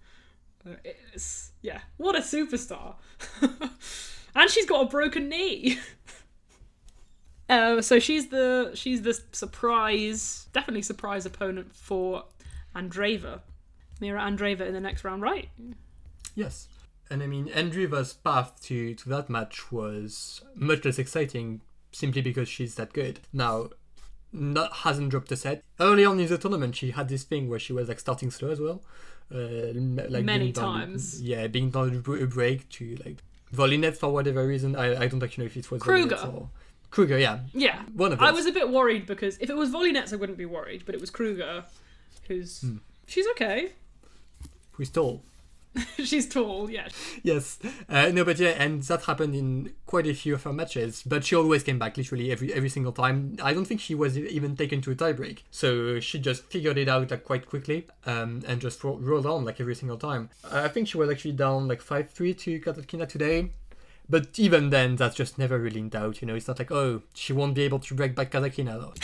What a superstar. And she's got a broken knee. So she's the definitely surprise opponent for Andreeva. Mira Andreeva in the next round, right? Yes. And I mean, Andreeva's path to that match was much less exciting simply because she's that good. Now, hasn't dropped a set. Early on in the tournament, she had this thing where she was starting slow as well. Many times. Being down a break to volley net for whatever reason. I don't actually know if it was Kruger, yeah. Yeah. One of those. I was a bit worried because if it was volley nets, I wouldn't be worried, but it was Kruger, who's she's okay. Who's tall. She's tall, yeah. Yes. No, but yeah, and that happened in quite a few of her matches. But she always came back, literally every single time. I don't think she was even taken to a tiebreak. So she just figured it out like quite quickly, and just rolled on like every single time. I think she was actually down like 5-3 to Katarzyna today. But even then, that's just never really in doubt. You know, it's not like, oh, she won't be able to break back Katarzyna though.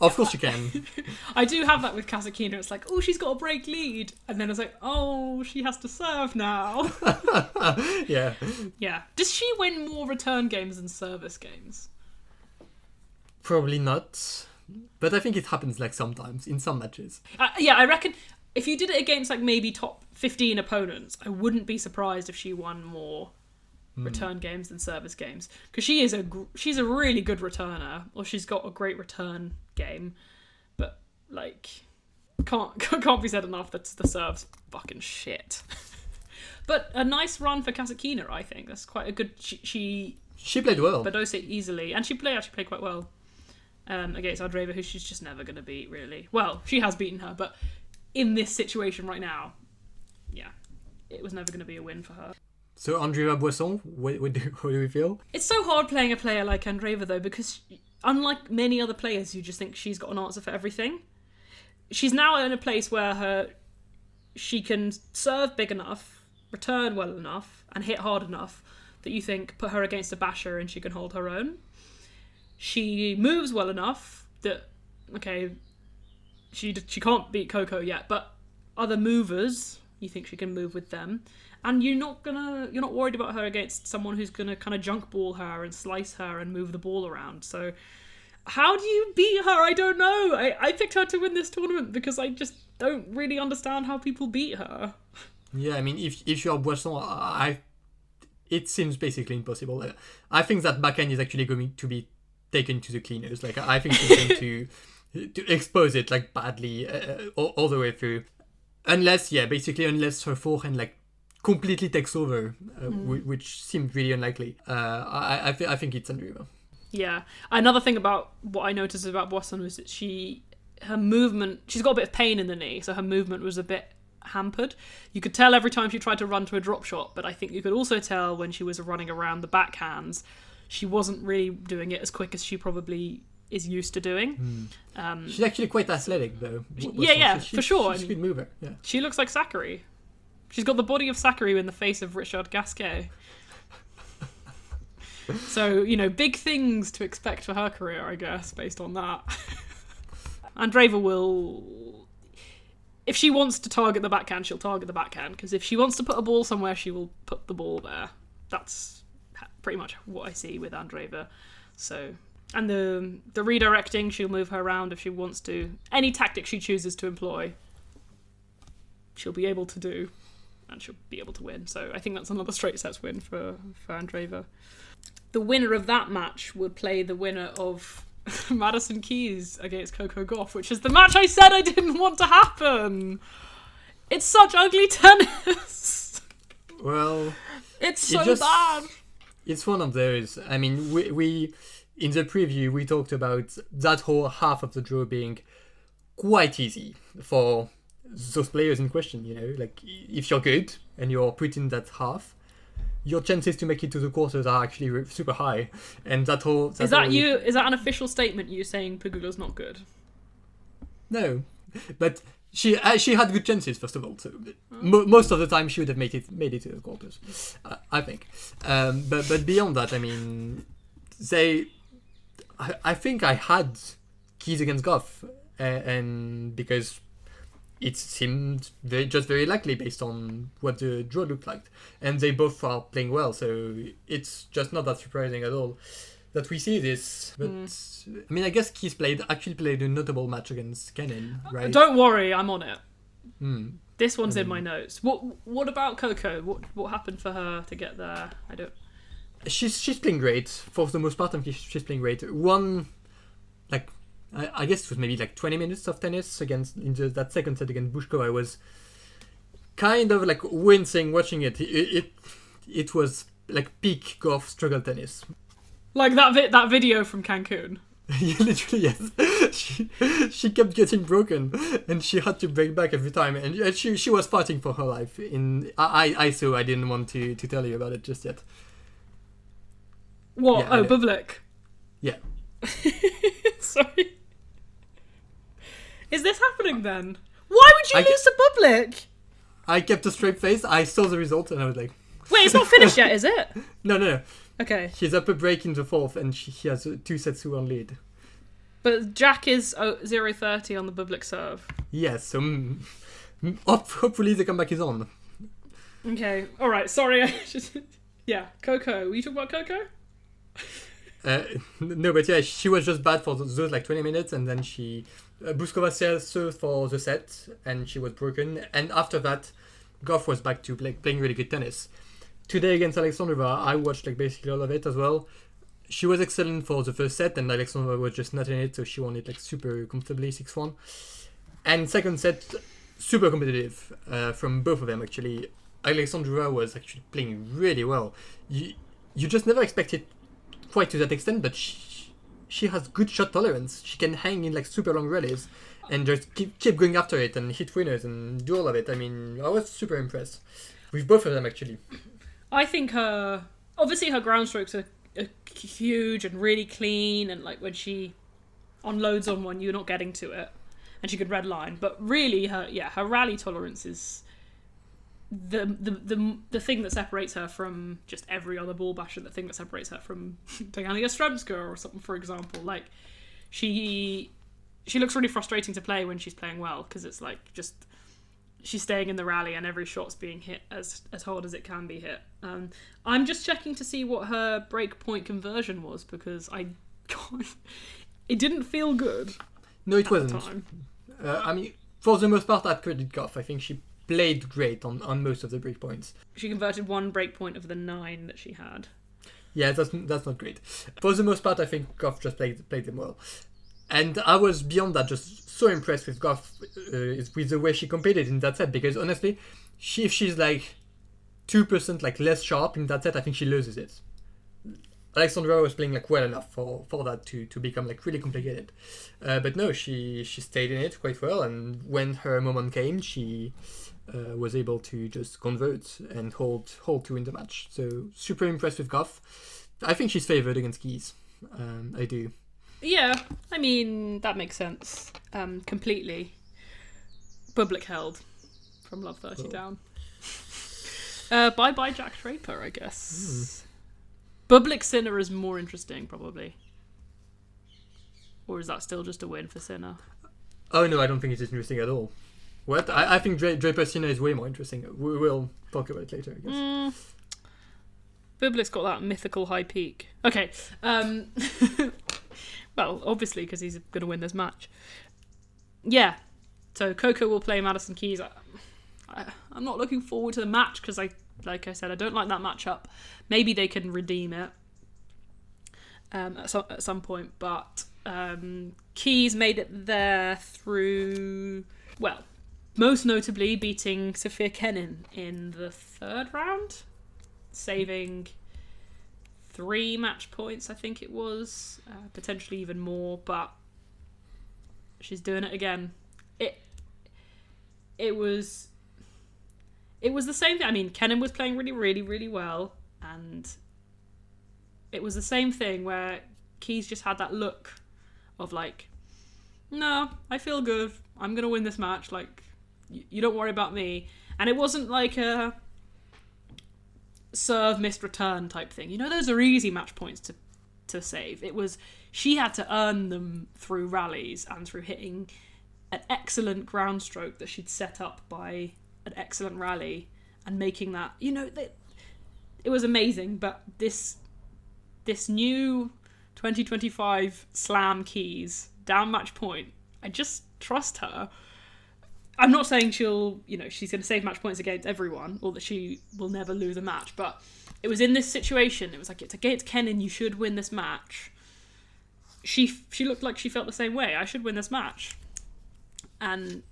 Of course she can. I do have that with Kasatkina. It's like, oh, she's got a break lead. And then it's like, oh, she has to serve now. Yeah. Yeah. Does she win more return games than service games? Probably not. But I think it happens like sometimes in some matches. Yeah, I reckon if you did it against like maybe top 15 opponents, I wouldn't be surprised if she won more return games than service games, because she's a really good returner, or she's got a great return game, but like can't be said enough that the serve's fucking shit. But a nice run for Kasatkina, I think. That's quite a good. She played well. Badosa easily, and she actually played quite well against Andreeva, who she's just never going to beat, really. Well, she has beaten her, but in this situation right now, yeah, it was never going to be a win for her. So Andreeva Boisson, what do we feel? It's so hard playing a player like Andreeva, though, because unlike many other players who just think she's got an answer for everything, she's now in a place where she can serve big enough, return well enough, and hit hard enough that you think, put her against a basher and she can hold her own. She moves well enough that, okay, she can't beat Coco yet, but other movers, you think she can move with them. And you're not worried about her against someone who's gonna kind of junk ball her and slice her and move the ball around. So how do you beat her? I don't know. I picked her to win this tournament because I just don't really understand how people beat her. Yeah, I mean, if you're Boisson, it seems basically impossible. I think that backhand is actually going to be taken to the cleaners. Like, I think she's going to expose it like badly all the way through. Unless her forehand like completely takes over, which seemed really unlikely. I think it's Andreeva. Yeah. Another thing about what I noticed about Boisson was that her movement, she's got a bit of pain in the knee, so her movement was a bit hampered. You could tell every time she tried to run to a drop shot, but I think you could also tell when she was running around the backhands, she wasn't really doing it as quick as she probably is used to doing. She's actually quite athletic, though. For sure. She's a good mover. Yeah. She looks like Zachary. She's got the body of Zachary in the face of Richard Gasquet. So, big things to expect for her career, I guess, based on that. Andreeva will... If she wants to target the backhand, she'll target the backhand. Because if she wants to put a ball somewhere, she will put the ball there. That's pretty much what I see with Andreeva. So... And the redirecting, she'll move her around if she wants to. Any tactic she chooses to employ, she'll be able to do. And she'll be able to win. So I think that's another straight sets win for Andreeva. The winner of that match would play the winner of Madison Keys against Coco Gauff, which is the match I said I didn't want to happen. It's such ugly tennis. Well, it's so bad. It's one of those. I mean, we in the preview we talked about that whole half of the draw being quite easy for those players in question. Like if you're good and you're put in that half, your chances to make it to the quarters are actually super high. And is that an official statement? You saying Pegula's not good? No, but she had good chances. First of all, so most of the time she would have made it to the quarters, I think. But beyond that, I mean, I think I had Keys against Goff, and because it seemed very likely based on what the draw looked like. And they both are playing well, so it's just not that surprising at all that we see this. But I mean, I guess Keys actually played a notable match against Kenin, right? Don't worry, I'm on it. This one's in my notes. What about Coco? What happened for her to get there? I don't... She's playing great. For the most part, she's playing great. I guess it was maybe like 20 minutes of tennis in that second set against Bushko. I was kind of like wincing watching it. It was like peak golf struggle tennis. Like that video from Cancun. Yeah, literally, yes. She kept getting broken, and she had to break back every time. And she was fighting for her life. I saw. I didn't want to tell you about it just yet. What? Yeah, Bublik. Yeah. Sorry. Is this happening then? Why would you lose to Bublik? I kept a straight face. I saw the result, and I was like, Wait, it's not finished yet, is it? No. Okay. She's up a break in the fourth, and he has 2-1 lead. But Jack is 0-30 on the Bublik serve. Yes, so hopefully the comeback is on. Okay, alright, sorry. Yeah, Coco. Will you talk about Coco? No, but yeah, she was just bad for those like 20 minutes, and then Buskova served for the set, and she was broken. And after that, Goff was back to playing really good tennis. Today against Alexandrova, I watched like basically all of it as well. She was excellent for the first set, and Alexandrova was just not in it, so she won it like super comfortably, 6-1. And second set, super competitive from both of them actually. Alexandrova was actually playing really well. You just never expect it quite to that extent, but she has good shot tolerance. She can hang in like super long rallies and just keep going after it and hit winners and do all of it. I mean, I was super impressed with both of them actually. I think obviously her ground strokes are huge and really clean, and like when she unloads on one, you're not getting to it, and she could red line. But really, her rally tolerance is the thing that separates her from just every other ball basher. The thing that separates her from Diana Yastremska or something, for example. Like she looks really frustrating to play when she's playing well, because it's like just she's staying in the rally and every shot's being hit as hard as it can be hit. I'm just checking to see what her break point conversion was, because it didn't feel good. No, it wasn't. Time. I mean, for the most part, I'd credit Goff. I think she played great on most of the break points. She converted 1 break point of the 9 that she had. Yeah, that's not great. For the most part, I think Goff just played them well. And I was beyond that just so impressed with Goff with the way she competed in that set, because honestly, if she's like 2% like less sharp in that set, I think she loses it. Alexandra was playing like well enough for that to become like really complicated. But no, she stayed in it quite well, and when her moment came, she was able to just convert and hold to win the match. So super impressed with Goff. I think she's favoured against Keys. I do. Yeah, I mean, that makes sense. Completely. Bublik held from Love 30 down. Bye-bye Jack Draper, I guess. Bublik Sinner is more interesting, probably. Or is that still just a win for Sinner? Oh no, I don't think it is interesting at all. What? I think Draper Sinner is way more interesting. We will talk about it later, I guess. Bublik's got that mythical high peak. Okay. Well, obviously, because he's going to win this match. Yeah. So Coco will play Madison Keys. I'm not looking forward to the match because, like I said, I don't like that matchup. Maybe they can redeem it at some point. But Keys made it there through, well, most notably beating Sophia Kenin in the 3rd round, saving 3 match points, I think it was, potentially even more, but she's doing it again. It was the same thing. I mean, Kenin was playing really, really, really well, and it was the same thing where Keys just had that look of like, no, I feel good. I'm going to win this match. Like, you don't worry about me. And it wasn't like a serve missed return type thing. You know, those are easy match points to save. It was, she had to earn them through rallies and through hitting an excellent ground stroke that she'd set up by an excellent rally and making that, you know, it was amazing. But this new 2025 Slam Keys down match point, I just trust her. I'm not saying she's going to save match points against everyone, or that she will never lose a match, but it was in this situation. It was like, it's against Kenin, you should win this match. She looked like she felt the same way. I should win this match. And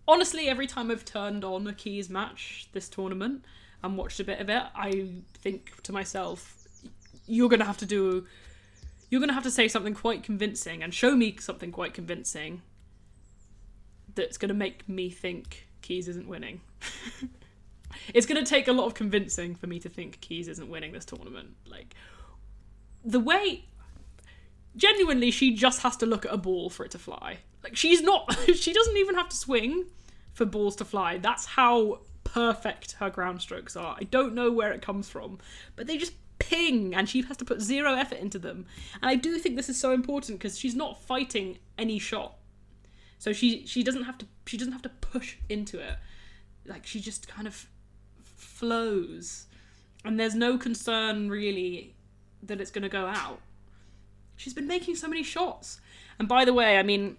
honestly, every time I've turned on a Keys match this tournament and watched a bit of it, I think to myself, you're going to have to do you're going to have to say something quite convincing and show me something quite convincing that's going to make me think Keys isn't winning. It's going to take a lot of convincing for me to think Keys isn't winning this tournament. Like, the way... Genuinely, she just has to look at a ball for it to fly. Like, she's not... She doesn't even have to swing for balls to fly. That's how perfect her ground strokes are. I don't know where it comes from, but they just ping, and she has to put zero effort into them. And I do think this is so important because she's not fighting any shot. So she doesn't have to push into it. Like, she just kind of flows, and there's no concern really that it's going to go out. She's been making so many shots. And by the way, I mean,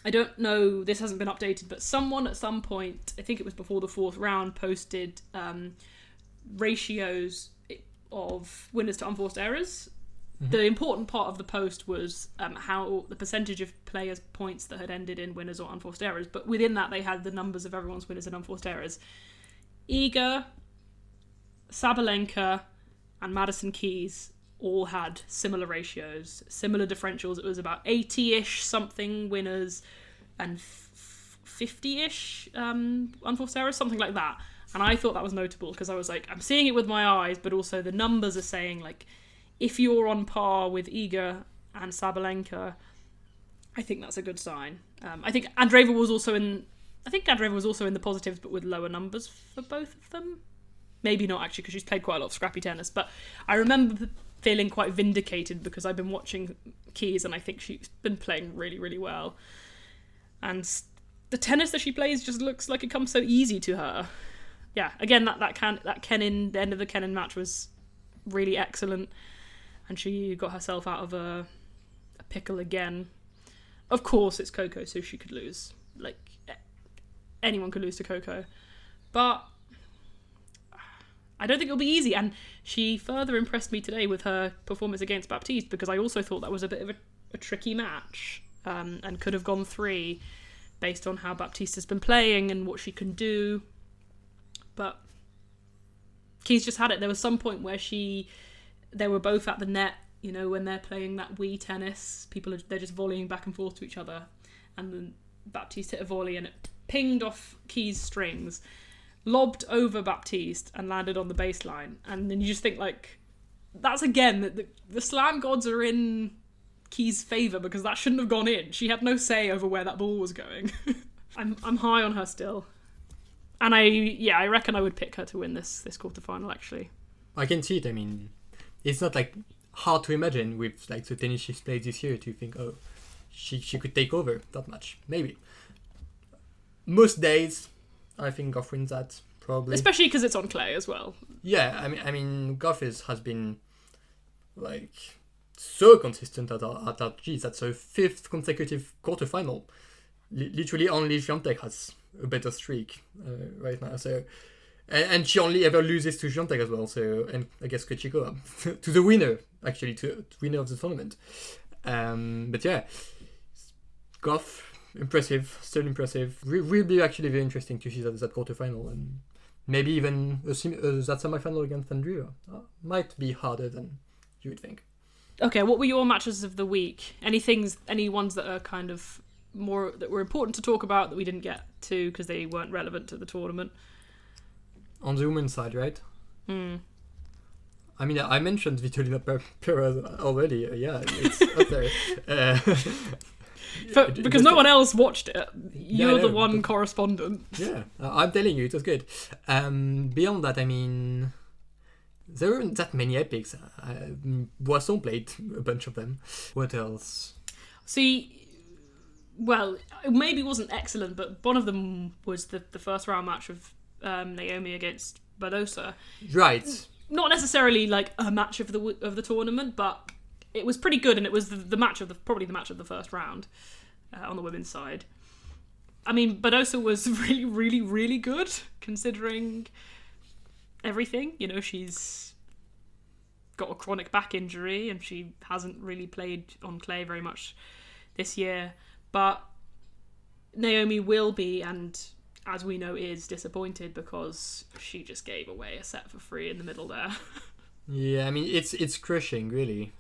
I don't know, this hasn't been updated, but someone at some point, I think it was before the fourth round, posted ratios of winners to unforced errors. Mm-hmm. The important part of the post was how the percentage of players' points that had ended in winners or unforced errors, but within that they had the numbers of everyone's winners and unforced errors. Iga, Sabalenka, and Madison Keys all had similar ratios, similar differentials. It was about 80-ish something winners and 50-ish unforced errors, something like that. And I thought that was notable because I was like, I'm seeing it with my eyes, but also the numbers are saying, like, if you're on par with Iga and Sabalenka, I think that's a good sign. I think Andreeva was also in the positives, but with lower numbers for both of them. Maybe not, actually, because she's played quite a lot of scrappy tennis. But I remember feeling quite vindicated because I've been watching Keys and I think she's been playing really, really well. And the tennis that she plays just looks like it comes so easy to her. Yeah, again, the end of the Kenin match was really excellent. And she got herself out of a pickle again. Of course, it's Coco, so she could lose. Like, anyone could lose to Coco. But I don't think it'll be easy. And she further impressed me today with her performance against Baptiste, because I also thought that was a bit of a tricky match and could have gone 3 based on how Baptiste has been playing and what she can do. But Keys just had it. There was some point where they were both at the net, you know, when they're playing that Wii tennis. They're just volleying back and forth to each other. And then Baptiste hit a volley and it pinged off Keys' strings, lobbed over Baptiste and landed on the baseline. And then you just think, like, that's again, that the slam gods are in Keys' favour because that shouldn't have gone in. She had no say over where that ball was going. I'm high on her still. And I reckon I would pick her to win this quarterfinal, actually. I can see it. I mean, it's not like hard to imagine with like the tennis she's played this year to think, oh, she could take over that much. Maybe. Most days, I think Goff wins that, probably. Especially because it's on clay as well. Yeah, I mean, Goff has been like so consistent at that. Geez, that's her 5th consecutive quarterfinal. Literally, only Swiatek has a better streak right now. So, and she only ever loses to Swiatek as well. So, and I guess Krejcikova to the winner, actually, to winner of the tournament. But yeah, Goff, impressive, still impressive. Will be actually very interesting to see that quarterfinal, and maybe even that semi-final against Andreeva. Might be harder than you would think. Okay, what were your matches of the week? Any ones that are kind of more that were important to talk about that we didn't get to because they weren't relevant to the tournament? On the women's side, right? I mean, I mentioned Vitolina Perez already. Yeah, it's up there. Because no one else watched it. You're the one correspondent. Yeah, I'm telling you, it was good. Beyond that, I mean, there weren't that many epics. Boisson played a bunch of them. What else? See, well, it maybe wasn't excellent, but one of them was the first round match of Naomi against Badosa. Right. Not necessarily like a match of the tournament, but it was pretty good, and it was probably the match of the first round on the women's side. I mean, Badosa was really, really, really good considering everything. You know, she's got a chronic back injury and she hasn't really played on clay very much this year. But Naomi will be, and as we know, is disappointed because she just gave away a set for free in the middle there. Yeah, I mean, it's crushing, really.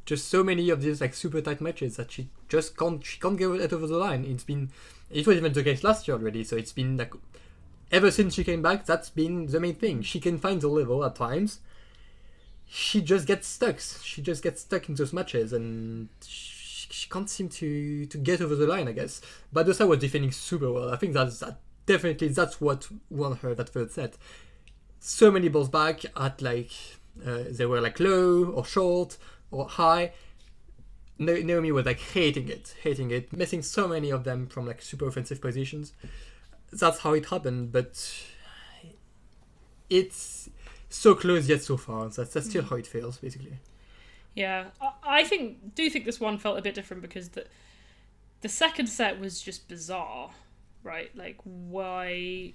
just so many of these like super tight matches that she can't get it over the line. It was even the case last year already. So it's been like ever since she came back, that's been the main thing. She can find the level at times. She just gets stuck. She just gets stuck in those matches, and she can't seem to get over the line, I guess. But Badosa was defending super well. I think that's what won her that third set. So many balls back at like they were like low or short or high. Naomi was like hating it, missing so many of them from like super offensive positions. That's how it happened, but it's so close yet so far. That's still how it feels, basically. Yeah, I do think this one felt a bit different because the second set was just bizarre, right? Like, why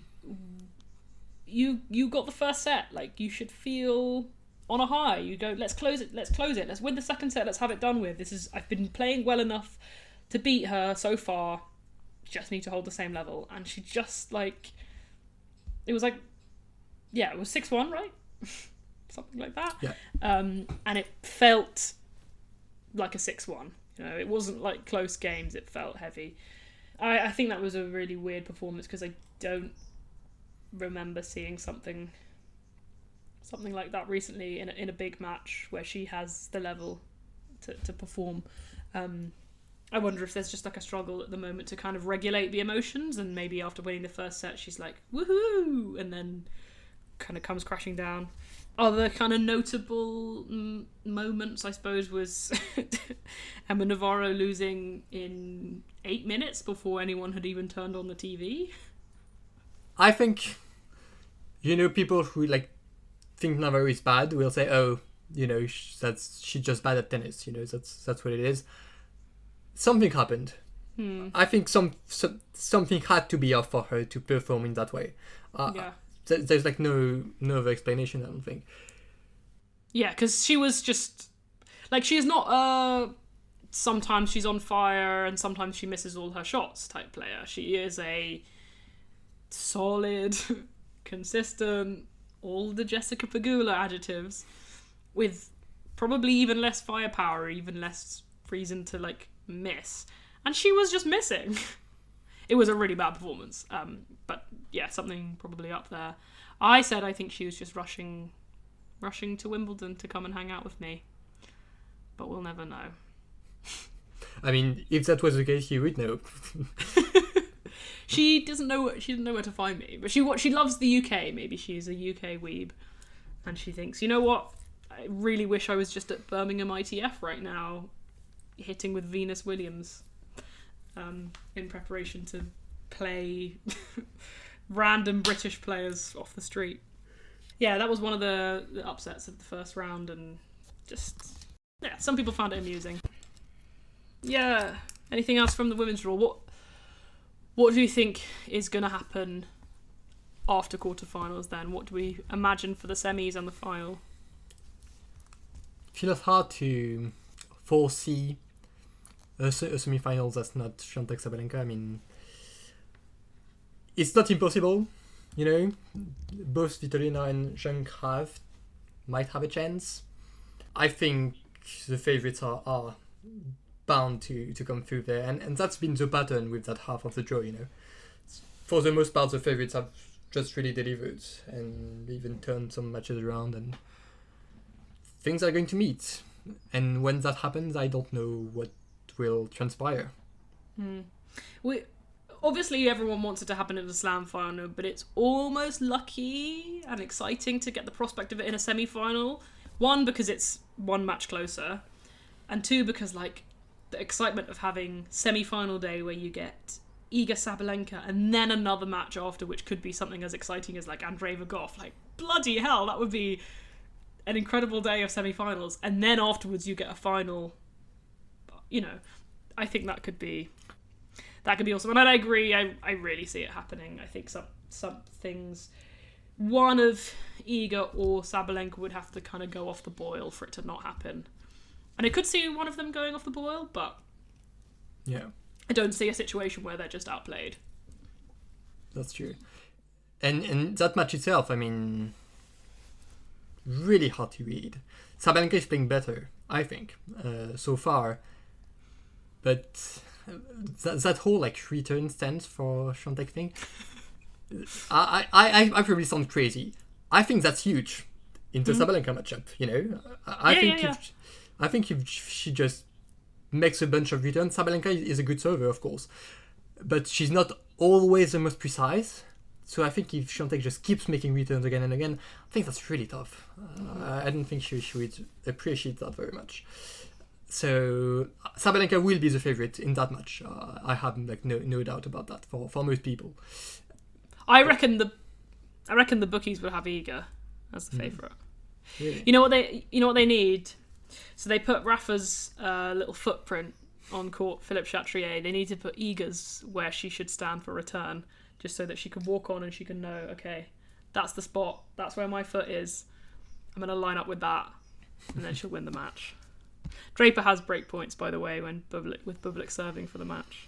you got the first set, like you should feel on a high. You go, let's close it, let's win the second set, let's have it done with. I've been playing well enough to beat her so far. Just need to hold the same level, and she just like it was 6-1, right? Something like that. Yeah. And it felt like a 6-1. It wasn't like close games. It felt heavy. I think that was a really weird performance because I don't remember seeing something like that recently in a big match where she has the level to perform. I wonder if there's just like a struggle at the moment to kind of regulate the emotions, and maybe after winning the first set she's like woohoo, and then kind of comes crashing down. Other kind of notable moments, I suppose, was Emma Navarro losing in 8 minutes before anyone had even turned on the TV. I think, people who like think Navarro is bad will say, oh, she's just bad at tennis. That's what it is. Something happened. I think something had to be off for her to perform in that way. Yeah. There's like no other explanation, I don't think. Yeah, because she was just like, she's not sometimes she's on fire and sometimes she misses all her shots type player. She is a solid, consistent, all the Jessica Pegula adjectives, with probably even less firepower, even less reason to like miss. And she was just missing. It was a really bad performance. But yeah, something probably up there. I said I think she was just rushing to Wimbledon to come and hang out with me. But we'll never know. I mean, if that was the case, you would know. She didn't know where to find me. But she loves the UK. Maybe she's a UK weeb. And she thinks, you know what? I really wish I was just at Birmingham ITF right now, hitting with Venus Williams. In preparation to play random British players off the street. Yeah, that was one of the upsets of the first round, and just, yeah, some people found it amusing. Yeah, anything else from the women's draw? What do you think is going to happen after quarterfinals then? What do we imagine for the semis and the final? It feels hard to foresee a semi-finals that's not Swiatek Sabalenka. I mean, it's not impossible, Both Svitolina and Zheng might have a chance. I think the favourites are bound to come through there, and that's been the pattern with that half of the draw. For the most part, the favourites have just really delivered and even turned some matches around, and things are going to meet. And when that happens, I don't know what will transpire. Obviously everyone wants it to happen in the Slam final, but it's almost lucky and exciting to get the prospect of it in a semi-final. One, because it's one match closer, and two, because like the excitement of having semi-final day where you get Iga Sabalenka and then another match after, which could be something as exciting as like Andreeva Goff. Like, bloody hell, that would be an incredible day of semi-finals, and then afterwards you get a final. I think that could be awesome. And I agree, I really see it happening. I think some things, one of Iga or Sabalenka would have to kind of go off the boil for it to not happen. And I could see one of them going off the boil, but yeah, I don't see a situation where they're just outplayed. That's true. And that match itself, I mean, really hard to read. Sabalenka is playing better, I think, so far. But that whole like return stance for Swiatek thing, I probably sound crazy. I think that's huge in the Sabalenka matchup. You know, I think if she just makes a bunch of returns, Sabalenka is a good server, of course, but she's not always the most precise. So I think if Swiatek just keeps making returns again and again, I think that's really tough. I don't think she would appreciate that very much. So Sabalenka will be the favorite in that match. I have like no doubt about that for most people. I reckon the bookies will have Iga as the favorite. Really? You know what they need? So they put Rafa's little footprint on court, Philippe Chatrier. They need to put Iga's where she should stand for return, just so that she can walk on and she can know, okay, that's the spot, that's where my foot is. I'm going to line up with that, and then she'll win the match. Draper has break points, by the way, with Bublik serving for the match.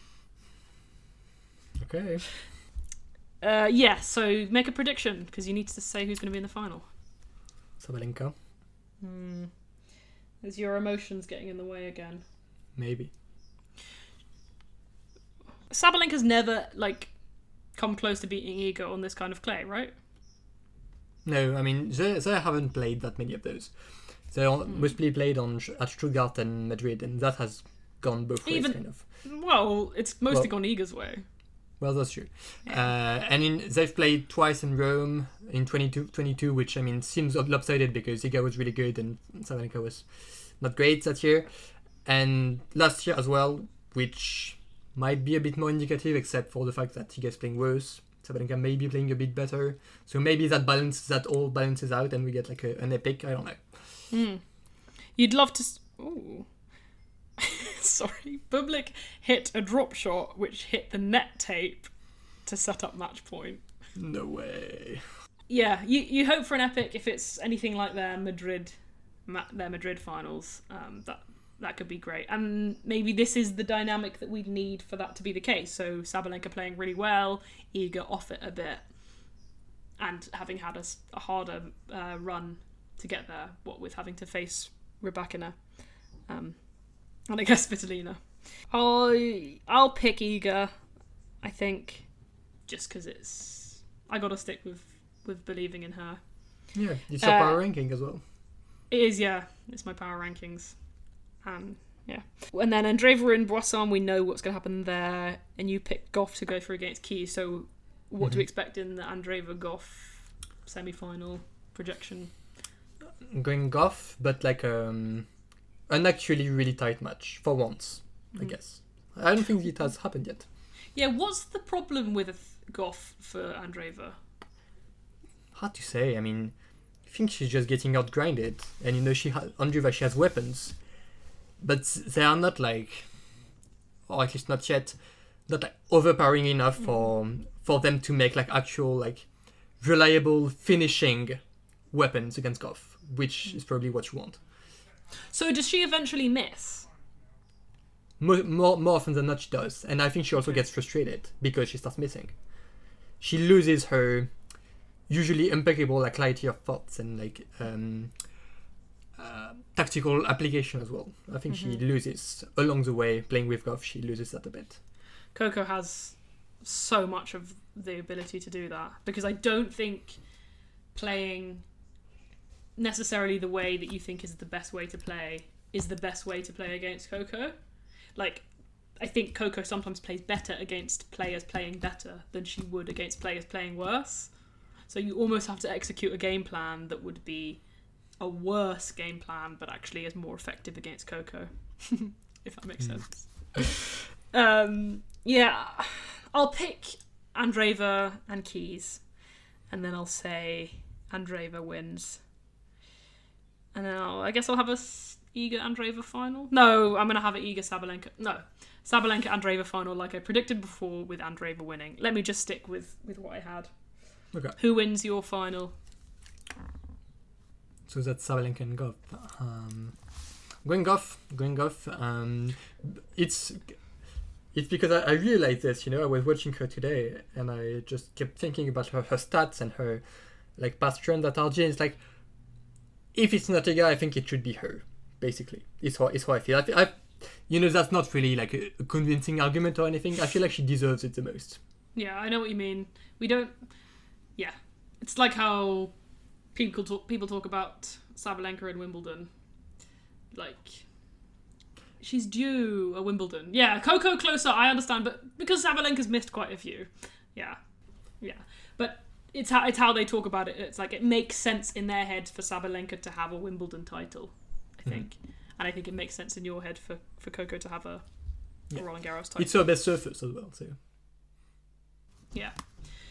Okay. So make a prediction, because you need to say who's going to be in the final. Sabalenka. Is your emotions getting in the way again? Maybe. Sabalenka's never, come close to beating Iga on this kind of clay, right? No, I mean, they haven't played that many of those. They mostly played at Stuttgart and Madrid, and that has gone both ways, kind of. Well, it's mostly gone Iga's way. Well, that's true. And they've played twice in Rome in 22, which, I mean, seems lopsided because Iga was really good and Sabalenka was not great that year. And last year as well, which might be a bit more indicative, except for the fact that Iga's playing worse. Sabalenka may be playing a bit better. So maybe that all balances out and we get like an epic, I don't know. You'd love to... Ooh. Sorry. Bublik hit a drop shot which hit the net tape to set up match point. No way. Yeah, you hope for an epic if it's anything like their Madrid finals. That could be great. And maybe this is the dynamic that we'd need for that to be the case. So Sabalenka playing really well, Iga off it a bit, and having had a harder run to get there, what with having to face Rybakina and I guess Svitolina. I'll pick Iga, I think, just because I got to stick with believing in her. Yeah, it's your power ranking as well. It is, yeah. It's my power rankings. Yeah. And then Andreeva and Boisson, we know what's going to happen there. And you picked Goff to go through against Keys. So what do we expect in the Andreeva-Goff semi-final projection? I'm going Goff, but like an actually really tight match for once, I guess. I don't think it has happened yet. Yeah, what's the problem with Goff for Andreeva? Hard to say. I mean, I think she's just getting outgrinded. And Andreeva, she has weapons. But they are not or at least not yet, not overpowering enough for them to make actual reliable finishing weapons against Goff, which is probably what you want. So does she eventually miss? More often than not she does, and I think she also gets frustrated because she starts missing. She loses her usually impeccable clarity of thoughts and tactical application as well. I think she loses along the way playing with Goff. She loses that a bit. Coco has so much of the ability to do that, because I don't think playing necessarily the way that you think is the best way to play is the best way to play against Coco. I think Coco sometimes plays better against players playing better than she would against players playing worse. So you almost have to execute a game plan that would be a worse game plan, but actually is more effective against Coco, if that makes sense. Yeah, I'll pick Andreeva and Keys, and then I'll say Andreeva wins. And then I guess I'll have a Iga Andreeva final. No, I'm going to have an Iga Sabalenka. No, Sabalenka Andreeva final like I predicted before, with Andreeva winning. Let me just stick with what I had. Okay. Who wins your final? So that's Sabalenka and Goff. Going Goff. It's because I realized this. I was watching her today, and I just kept thinking about her stats and her past runs at RG. And it's if it's not Iga, I think it should be her, basically. It's how I feel. I that's not really like a convincing argument or anything. I feel like she deserves it the most. Yeah, I know what you mean. We don't. Yeah, it's like how people talk about Sabalenka in Wimbledon. Like, she's due a Wimbledon. Yeah, Coco closer. I understand, but because Sabalenka's missed quite a few. Yeah. But it's how they talk about it. It's like it makes sense in their head for Sabalenka to have a Wimbledon title, I think. And I think it makes sense in your head for Coco to have a Roland Garros title. It's her best surface as well, so. Yeah.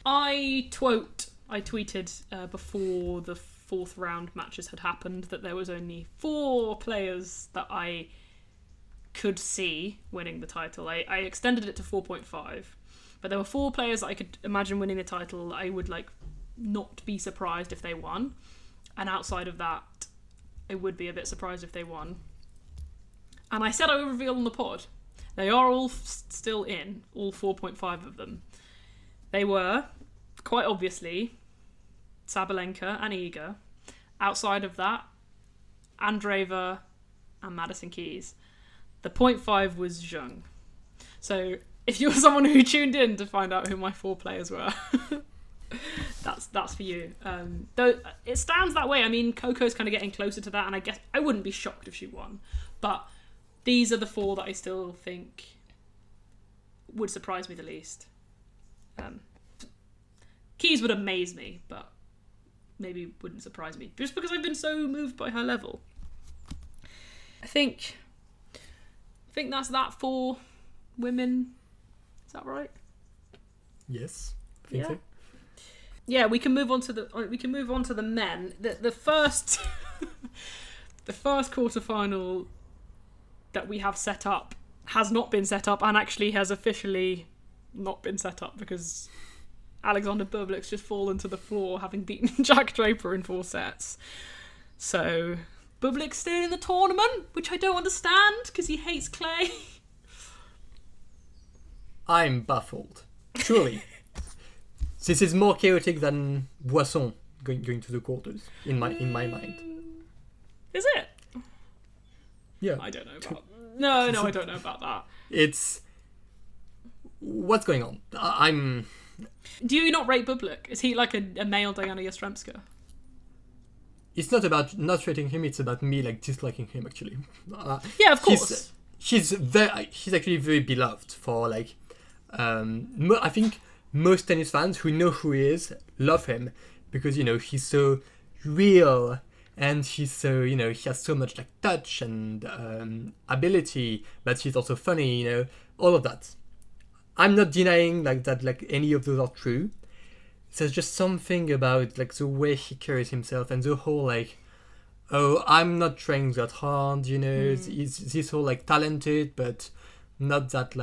I tweeted before the fourth round matches had happened that there was only 4 players that I could see winning the title. I extended it to 4.5. But there were 4 players that I could imagine winning the title. I would not be surprised if they won. And outside of that, I would be a bit surprised if they won. And I said I would reveal on the pod. They are all still in, all 4.5 of them. They were, quite obviously, Sabalenka and Iga. Outside of that, Andreeva and Madison Keys. The 0.5 was Zheng. So if you're someone who tuned in to find out who my 4 players were, that's for you. Though it stands that way. I mean, Coco's kind of getting closer to that, and I guess I wouldn't be shocked if she won. But these are the 4 that I still think would surprise me the least. Keys would amaze me, but maybe wouldn't surprise me, just because I've been so moved by her level. I think that's that for women. Is that right? Yes, I think so. Yeah, we can move on to the men. The first the first quarterfinal that we have set up has not been set up, and actually has officially not been set up because Alexander Bublik's just fallen to the floor, having beaten Jack Draper in 4 sets. So Bublik's staying in the tournament, which I don't understand because he hates clay. I'm baffled. Truly. This is more chaotic than Boisson going to the quarters, in my mind. Is it? Yeah. I don't know about... No, I don't know about that. It's... What's going on? I'm... Do you not rate Bublik? Is he like a male Diana Yastremska? It's not about not rating him, it's about me disliking him, actually. Yeah, of course. She's actually very beloved for I think most tennis fans who know who he is love him because he's so real and he's so he has so much touch and ability, but he's also funny, all of that. I'm not denying that any of those are true. There's just something about the way he carries himself and the whole oh, I'm not trying that hard, It's this whole talented but not that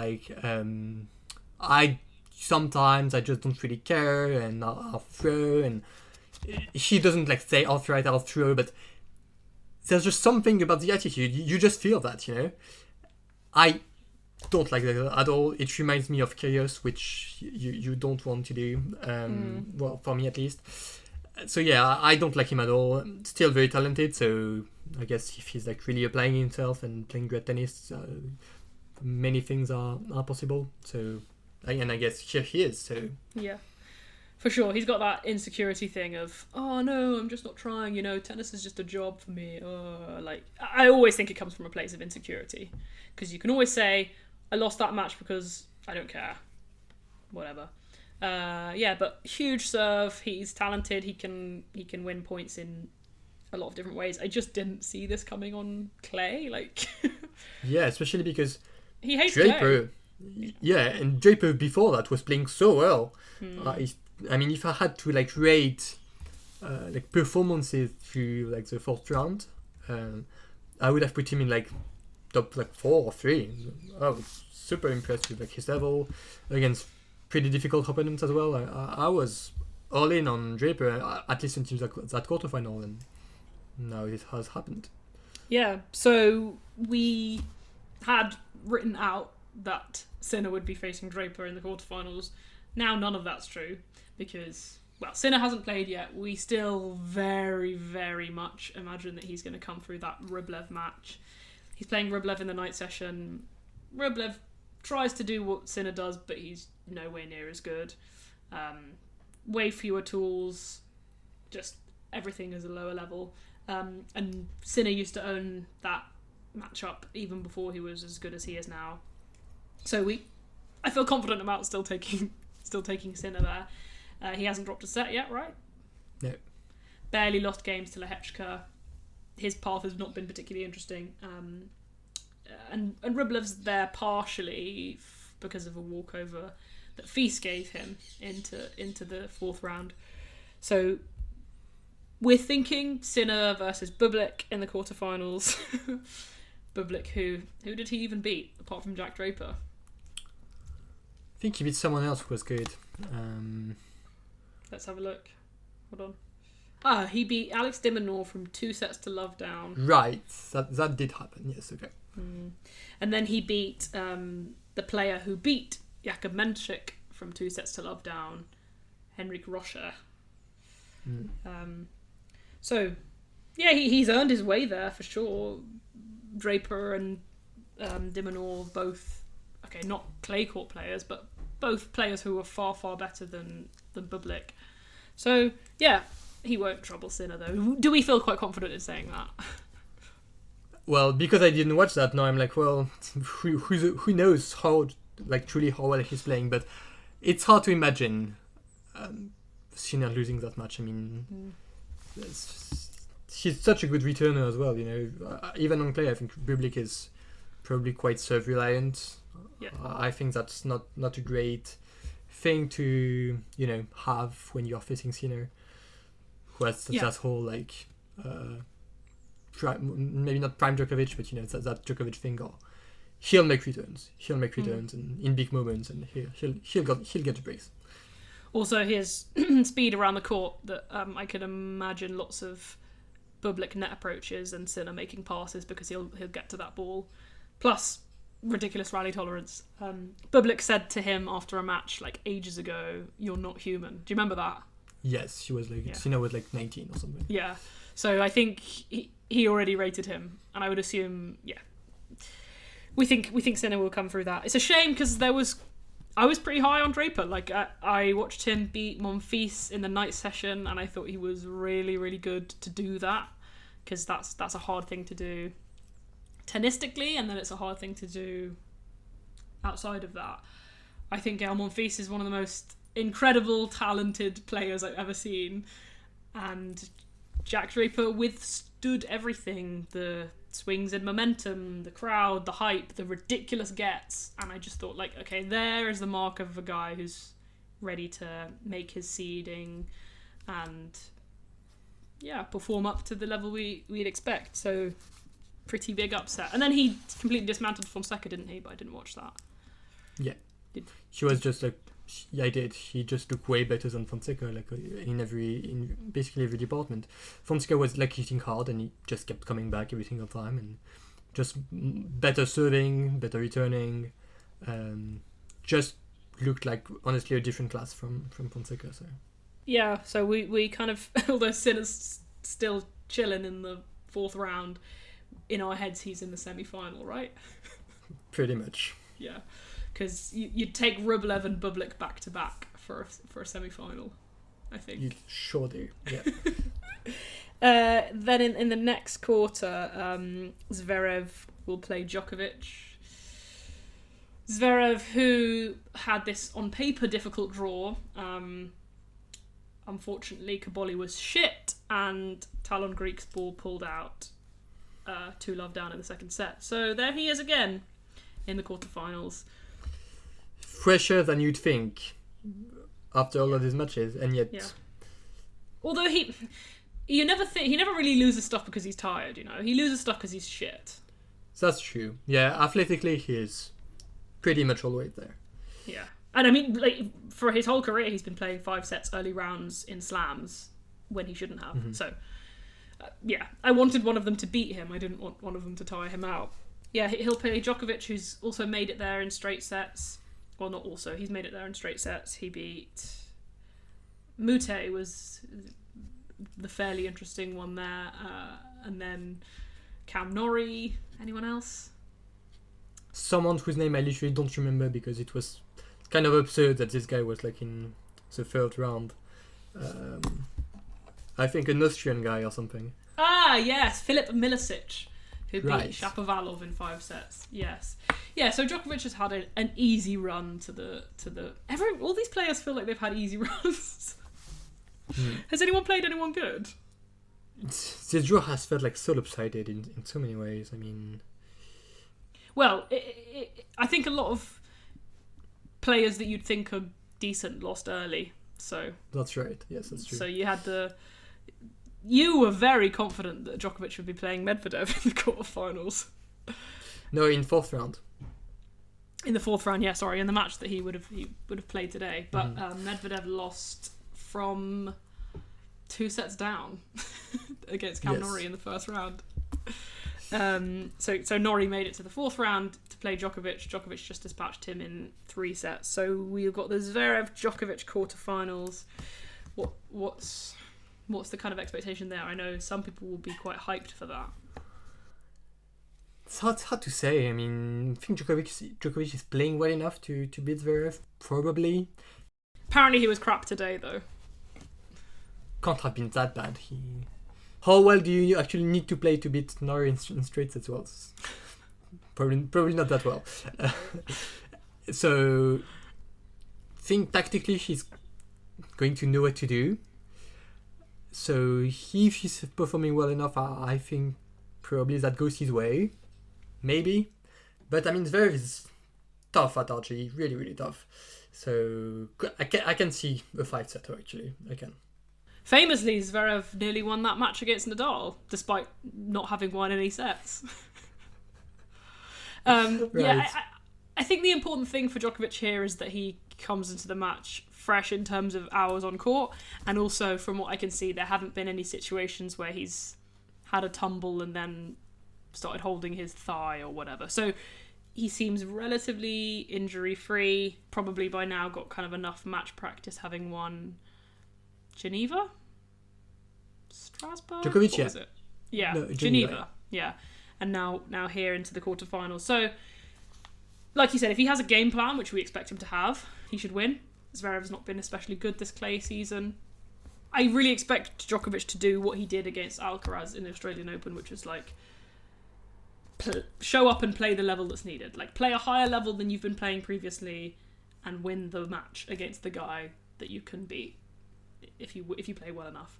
I sometimes I just don't really care and I'll throw, and she doesn't say I'll throw, but there's just something about the attitude. You just feel that, I don't like that at all. It reminds me of chaos, which you don't want to do. Well, for me at least. So yeah, I don't like him at all. Still very talented, so I guess if he's really applying himself and playing great tennis, many things are possible. So, and I guess here he is. So yeah, for sure, he's got that insecurity thing of, oh no, I'm just not trying. Tennis is just a job for me. I always think it comes from a place of insecurity, because you can always say, I lost that match because I don't care. Whatever. But huge serve. He's talented. He can win points in a lot of different ways. I just didn't see this coming on clay. Yeah, especially because he hates Draper. Clay. Yeah, and Draper before that was playing so well. I mean, if I had to rate performances through the 4th round, I would have put him in top 4 or 3. I was super impressed with his level against pretty difficult opponents as well. I was all in on Draper, at least until that quarterfinal, and now it has happened. Yeah, so we had written out that Sinner would be facing Draper in the quarterfinals. Now none of that's true, because well, Sinner hasn't played yet. We still very, very much imagine that he's going to come through that Rublev match. He's playing Rublev in the night session. Rublev tries to do what Sinner does, but he's nowhere near as good. Way fewer tools. Just everything is a lower level. And Sinner used to own that matchup even before he was as good as he is now. So I feel confident about still taking Sinner there. He hasn't dropped a set yet, right? No. Barely lost games to Lehechka. His path has not been particularly interesting. And Rublev's there partially because of a walkover that Fils gave him into the fourth round. So we're thinking Sinner versus Bublik in the quarterfinals. Bublik, who did he even beat apart from Jack Draper? I think he beat someone else who was good. Let's have a look. Hold on. He beat Alex de Minaur from 2 sets to love down. Right, that did happen. Yes, okay. And then he beat the player who beat Jakub Menchik from 2 sets to love down, Henrik Rocher. So, yeah, he's earned his way there for sure. Draper and de Minaur both, okay, not clay court players, but both players who are far, far better than Bublik. So, yeah, he won't trouble Sinner, though. Do we feel quite confident in saying that? Well, because I didn't watch that, now I'm like, well, who knows truly how well he's playing, but it's hard to imagine Sinner losing that much. I mean, he's such a good returner as well, even on clay, I think Bublik is probably quite serve-reliant. Yeah. I think that's not a great thing to have when you're facing Sinner, who has that whole maybe not prime Djokovic, but that Djokovic thing. Or he'll make returns, and in big moments, and he'll get the breaks. Also, his speed around the court that I can imagine lots of Bublik net approaches and Sinner making passes because he'll get to that ball. Plus, ridiculous rally tolerance. Bublik said to him after a match ages ago, "You're not human." Do you remember that? Yes, she was Sinner was 19 or something. Yeah, so I think he already rated him, and I would assume we think Sinner will come through that. It's a shame because I was pretty high on Draper. I watched him beat Monfils in the night session, and I thought he was really, really good to do that because that's a hard thing to do tennistically, and then it's a hard thing to do outside of that. I think Monfils is one of the most incredible, talented players I've ever seen, and Jack Draper withstood everything: the swings in momentum, the crowd, the hype, the ridiculous gets, and I just thought okay, there is the mark of a guy who's ready to make his seeding and perform up to the level we'd expect. So pretty big upset. And then he completely dismantled Fonseca, didn't he? But I didn't watch that. Yeah. He was just I did. He just looked way better than Fonseca, in basically every department. Fonseca was hitting hard, and he just kept coming back every single time, and just better serving, better returning. Just looked like honestly a different class from Fonseca. So yeah, so we kind of, although Sinner's still chilling in the fourth round, in our heads he's in the semi-final, right? Pretty much. Yeah. Because you'd take Rublev and Bublik back to back for a semi-final, I think. You sure do, yeah. Then in the next quarter, Zverev will play Djokovic. Zverev, who had this on paper difficult draw, unfortunately Kaboli was shit, and Talon Greek's ball pulled out 2-love down in the second set. So there he is again in the quarterfinals. Fresher than you'd think after all of these matches, and yet although he never really loses stuff because he's tired, he loses stuff because he's shit. That's true. Yeah, athletically he is pretty much all the way there. Yeah, and I mean, for his whole career he's been playing 5 sets early rounds in slams when he shouldn't have. So I wanted one of them to beat him. I didn't want one of them to tire him out. Yeah, he'll play Djokovic, who's also made it there in straight sets. Well, not also. He's made it there in straight sets. He beat Mute was the fairly interesting one there, and then Cam Norrie. Anyone else? Someone whose name I literally don't remember because it was kind of absurd that this guy was like in the third round. I think an Austrian guy or something. Ah, yes, Filip Milicic, who beat Right. Shapovalov in 5 sets. Yes, yeah. So Djokovic has had an easy run to the. All these players feel like they've had easy runs. Has anyone played anyone good? This draw has felt like so lopsided in so many ways. I mean, Well, I think a lot of players that you'd think are decent lost early. So that's right. Yes, that's true. So you were very confident that Djokovic would be playing Medvedev in the quarterfinals. No, in fourth round. In the fourth round, yeah, sorry, in the match that he would have played today. But Medvedev lost from 2 sets down against Cam Norrie in the first round. So Norrie made it to the fourth round to play Djokovic. Djokovic just dispatched him in 3 sets. So we've got the Zverev-Djokovic quarterfinals. What's the kind of expectation there? I know some people will be quite hyped for that. It's hard to say. I mean, I think Djokovic is playing well enough to beat Zverev, probably. Apparently he was crap today, though. Can't have been that bad. How well do you actually need to play to beat Norrie in straight sets? Well, probably not that well. So, I think tactically she's going to know what to do. So if she's performing well enough, I think probably that goes his way. Maybe. But I mean, Zverev is tough at RG, really, really tough. So I can see a 5-setter actually. I can. Famously, Zverev nearly won that match against Nadal, despite not having won any sets. Right. Yeah, I think the important thing for Djokovic here is that he comes into the match fresh in terms of hours on court, and also from what I can see, there haven't been any situations where he's had a tumble and then started holding his thigh or whatever. So he seems relatively injury-free, probably by now got kind of enough match practice having won Geneva? Strasbourg? Djokovic, What yeah. was it? Yeah, No, Geneva. Yeah. And now here into the quarterfinals. So, like you said, if he has a game plan, which we expect him to have, he should win. Zverev's not been especially good this clay season. I really expect Djokovic to do what he did against Alcaraz in the Australian Open, which is like show up and play the level that's needed. Like play a higher level than you've been playing previously and win the match against the guy that you can beat if you play well enough.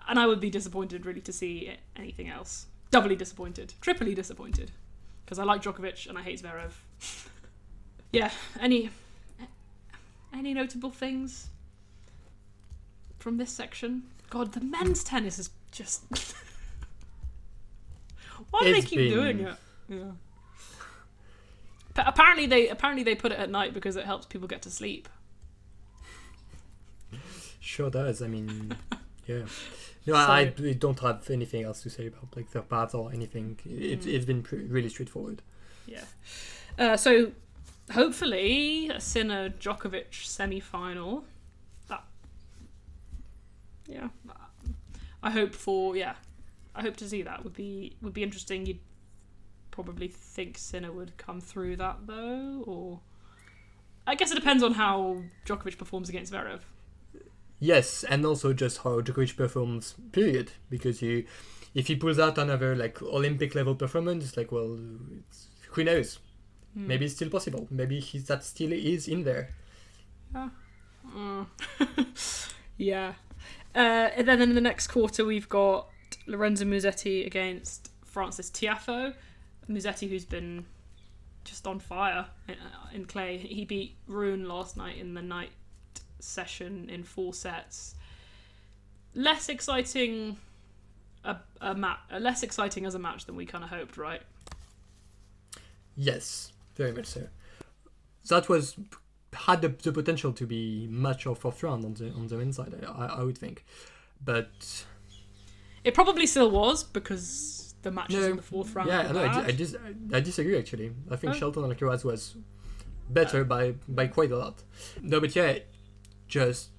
And I would be disappointed really to see anything else. Doubly disappointed. Triply disappointed. Because I like Djokovic and I hate Zverev. Yeah, any notable things from this section? God, the men's tennis is just... Why do they keep doing it? Yeah. Apparently they put it at night because it helps people get to sleep. Sure does. I mean, yeah. No, So- I don't have anything else to say about like their paths or anything. It's been really straightforward. Yeah. So hopefully a Sinner Djokovic semi-final. That. Yeah. I hope to see that. Would be interesting. You'd probably think Sinner would come through that though, or I guess it depends on how Djokovic performs against Zverev. Yes, and also just how Djokovic performs, period. Because if he pulls out another like Olympic level performance, it's like, well, who knows? Maybe it's still possible. Maybe that still is in there. Yeah. And then in the next quarter, we've got Lorenzo Musetti against Francis Tiafoe. Musetti, who's been just on fire in clay. He beat Rune last night in the night session in 4 sets. Less exciting less exciting as a match than we kind of hoped, right? Yes, very much so. That had the potential to be match or fourth round on the men's side, I would think, but It probably still was because the matches in the 4th round. Yeah, were no, bad. I disagree actually. I think Shelton and Alcaraz was better by quite a lot. No, but yeah, just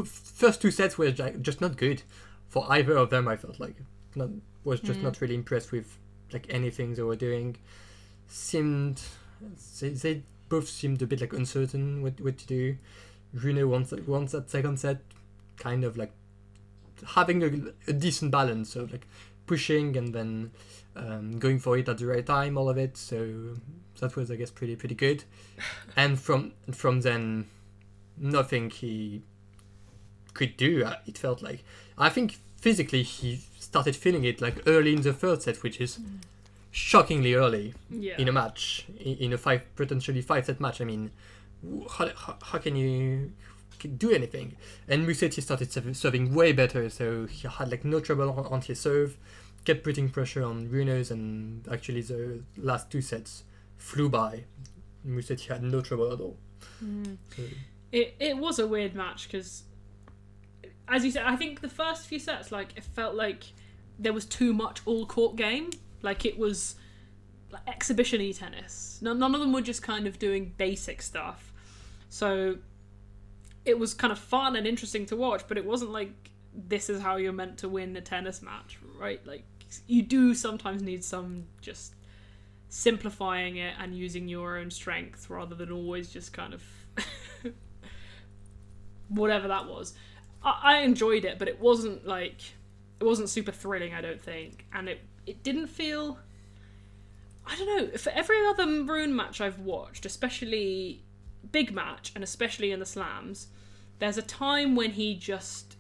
first two sets were just not good for either of them. I felt like not really impressed with like anything they were doing. They both seemed a bit like uncertain what to do. Rune wants that second set kind of like having a decent balance of like pushing and then going for it at the right time, all of it. So that was, I guess, pretty good. And from then, nothing he could do. It felt like, I think physically he started feeling it like early in the third set, which is shockingly early in a match, in a potentially 5-set match. I mean, how can you do anything? And Musetti started serving way better, so he had like no trouble on his serve, kept putting pressure on Runes, and actually the last two sets flew by. Musetti had no trouble at all. So. It was a weird match because, as you said, I think the first few sets, like, it felt like there was too much all-court game. Like, it was like exhibition-y tennis. None of them were just kind of doing basic stuff. So it was kind of fun and interesting to watch, but it wasn't like this is how you're meant to win a tennis match, right? Like, you do sometimes need some just simplifying it and using your own strength rather than always just kind of whatever that was. I enjoyed it, but it wasn't super thrilling, I don't think. And it didn't feel, I don't know, for every other Rune match I've watched, especially big match and especially in the slams, there's a time when he just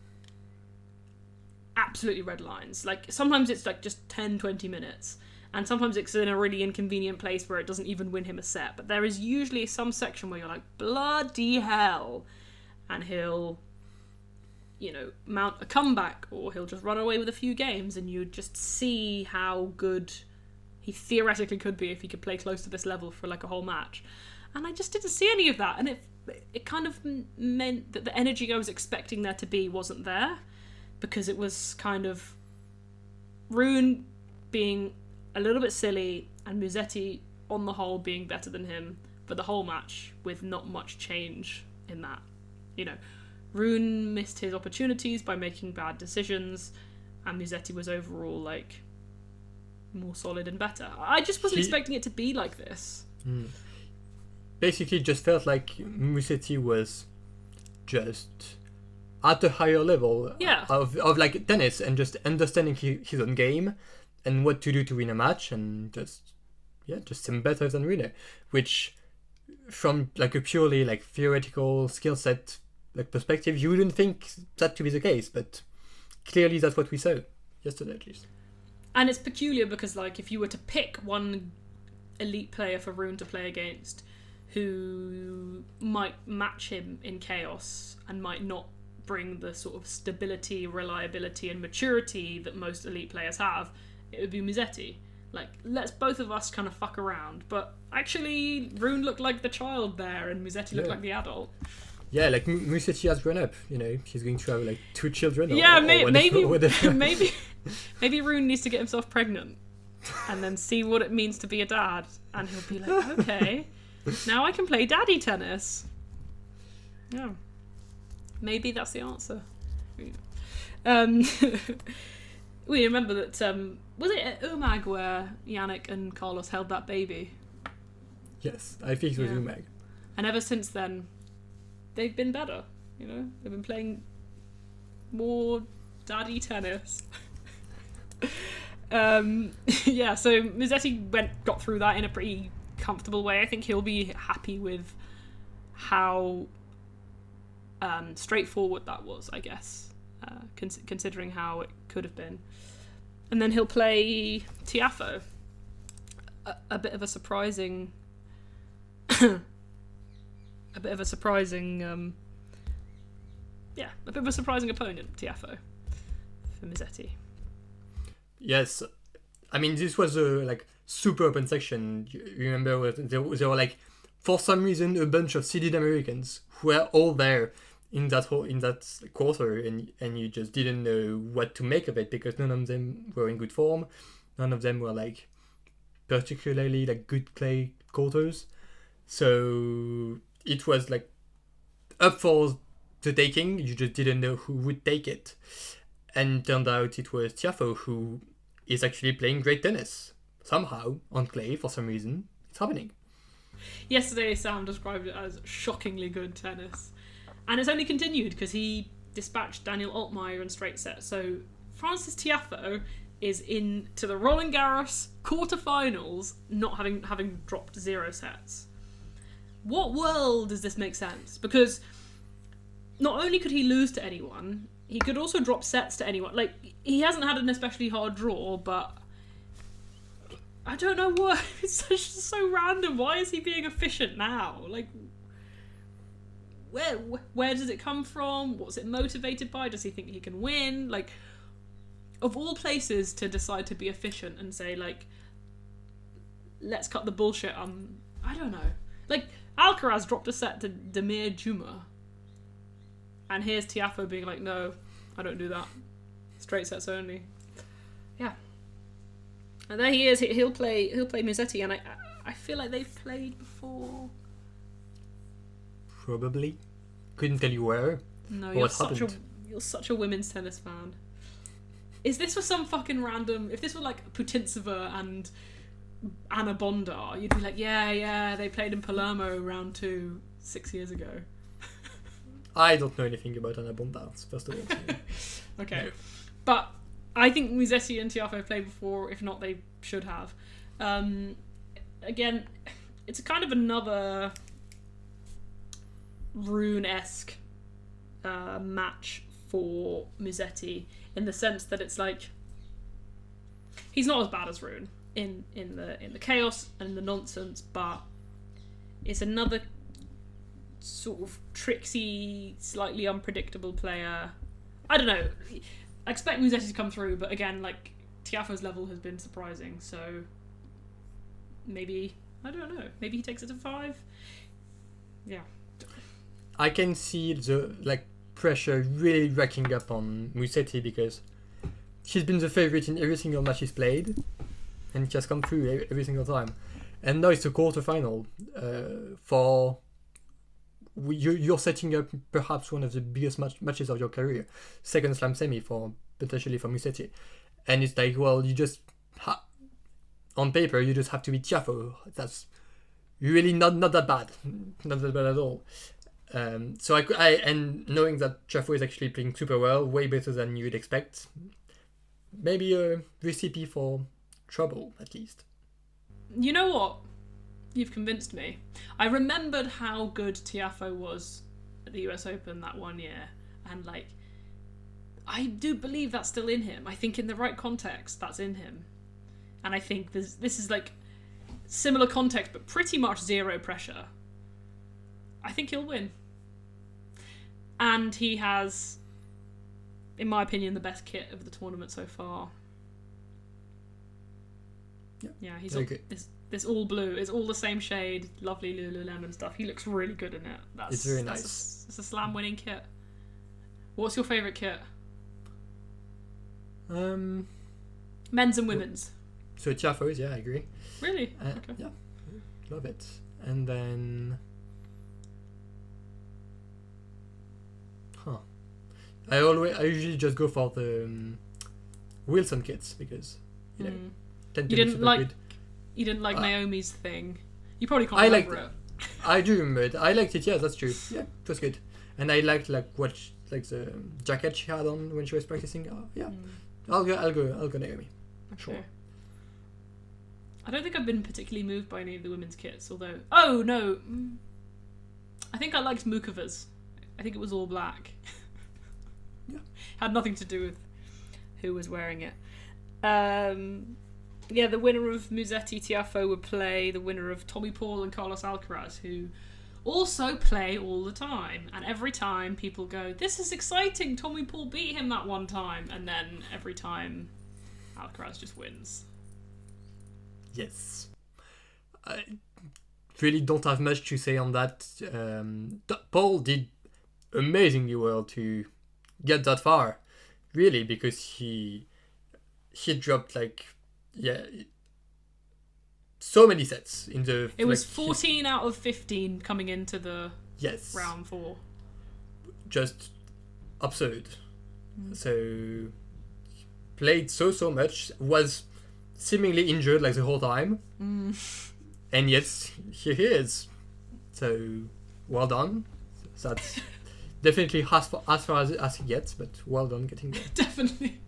absolutely red lines. Like, sometimes it's like just 10-20 minutes, and sometimes it's in a really inconvenient place where it doesn't even win him a set, but there is usually some section where you're like, bloody hell, and he'll, you know, mount a comeback, or he'll just run away with a few games, and you just see how good he theoretically could be if he could play close to this level for like a whole match. And I just didn't see any of that, and it kind of meant that the energy I was expecting there to be wasn't there, because it was kind of Rune being a little bit silly and Musetti on the whole being better than him for the whole match with not much change in that. You know, Rune missed his opportunities by making bad decisions, and Musetti was overall like more solid and better. I just wasn't expecting it to be like this. Basically, just felt like Musetti was just at a higher level of like tennis, and just understanding his own game and what to do to win a match, and just seemed better than Rune, which from like a purely like theoretical skill set like perspective, you wouldn't think that to be the case, but clearly that's what we saw yesterday, at least. And it's peculiar because, like, if you were to pick one elite player for Rune to play against who might match him in chaos and might not bring the sort of stability, reliability and maturity that most elite players have, it would be Musetti. Like, let's both of us kind of fuck around, but actually Rune looked like the child there and Musetti looked like the adult. Yeah, like Musetti has grown up, you know, he's going to have like 2 children. Maybe Rune needs to get himself pregnant and then see what it means to be a dad, and he'll be like, okay, now I can play daddy tennis. Yeah, maybe that's the answer. We remember that, was it at Umag where Yannick and Carlos held that baby? Yes, I think it was Umag. And ever since then, they've been better, you know? They've been playing more daddy tennis. So Musetti got through that in a pretty comfortable way. I think he'll be happy with how straightforward that was, I guess, considering how it could have been. And then he'll play Tiafoe, a bit of a surprising opponent, Tiafoe, for Musetti. Yes, I mean, this was a like super open section. You remember there were like, for some reason, a bunch of seeded Americans who were all there in that quarter, and you just didn't know what to make of it, because none of them were in good form, none of them were like particularly like good clay quarters, so it was like up for the taking. You just didn't know who would take it, and turned out it was Tiafoe, who is actually playing great tennis somehow on clay for some reason. It's happening. Yesterday, Sam described it as shockingly good tennis. And it's only continued because he dispatched Daniel Altmaier in straight sets. So Francis Tiafoe is into the Roland Garros quarterfinals, not having dropped 0 sets. What world does this make sense? Because not only could he lose to anyone, he could also drop sets to anyone. Like, he hasn't had an especially hard draw, but I don't know why. It's so random. Why is he being efficient now? Like, where does it come from? What's it motivated by? Does he think he can win? Like, of all places to decide to be efficient and say, like, let's cut the bullshit. I don't know. Like, Alcaraz dropped a set to Demir Juma, and here's Tiafoe being like, no, I don't do that. Straight sets only. Yeah. And there he is. He'll play Musetti, and I feel like they've played before. Probably. Couldn't tell you where. No, you're such a women's tennis fan. Is this for some fucking random... If this were like Putintseva and Anna Bondar, you'd be like, yeah, they played in Palermo round 2 6 years ago. I don't know anything about Anna Bondar, first of all. Okay. No. But I think Musetti and Tiafoe played before. If not, they should have. Again, it's a kind of another Rune-esque match for Musetti, in the sense that it's like he's not as bad as Rune in the chaos and the nonsense, but it's another sort of tricksy, slightly unpredictable player. I don't know. I expect Musetti to come through, but again, like, Tiafoe's level has been surprising, so maybe, I don't know, maybe he takes it to 5. Yeah. I can see the pressure really racking up on Musetti, because she's been the favourite in every single match she's played, and she has come through every single time. And now it's a quarterfinal for... You're setting up perhaps one of the biggest matches of your career, second slam semi potentially for Musetti, and it's like, well, you just on paper you just have to beat Tiafoe. That's really not that bad, not that bad at all. So I and knowing that Tiafoe is actually playing super well, way better than you'd expect, maybe a recipe for trouble at least. You know what? You've convinced me. I remembered how good Tiafoe was at the US Open that one year, and like, I do believe that's still in him. I think in the right context, that's in him, and I think this is like similar context, but pretty much 0 pressure. I think he'll win, and he has, in my opinion, the best kit of the tournament so far. Yeah, he's this all blue. It's all the same shade, lovely Lululemon stuff. He looks really good in it. It's very nice. It's a slam winning kit. What's your favourite kit? Men's and women's. So Tiafoe's, yeah, I agree. Really? Okay. Yeah, love it. And then, I usually just go for the Wilson kits, because tend to be super good. You didn't like Naomi's thing. You probably can't remember it. I do remember it. I liked it. Yeah, that's true. Yeah, it was good. And I liked the jacket she had on when she was practicing. Yeah, I'll go Naomi. Sure. Okay. I don't think I've been particularly moved by any of the women's kits. Although, oh no, I think I liked Mukova's. I think it was all black. Yeah, had nothing to do with who was wearing it. Yeah, the winner of Musetti Tiafoe would play the winner of Tommy Paul and Carlos Alcaraz, who also play all the time. And every time people go, this is exciting, Tommy Paul beat him that one time. And then every time Alcaraz just wins. Yes. I really don't have much to say on that. Paul did amazingly well to get that far, really, because he dropped so many sets in the... It was 14 out of 15 coming into the yes round 4. just absurd. So played so much, was seemingly injured like the whole time, and yet here he is. So well done. That's definitely as far as he gets, but well done getting there. Definitely.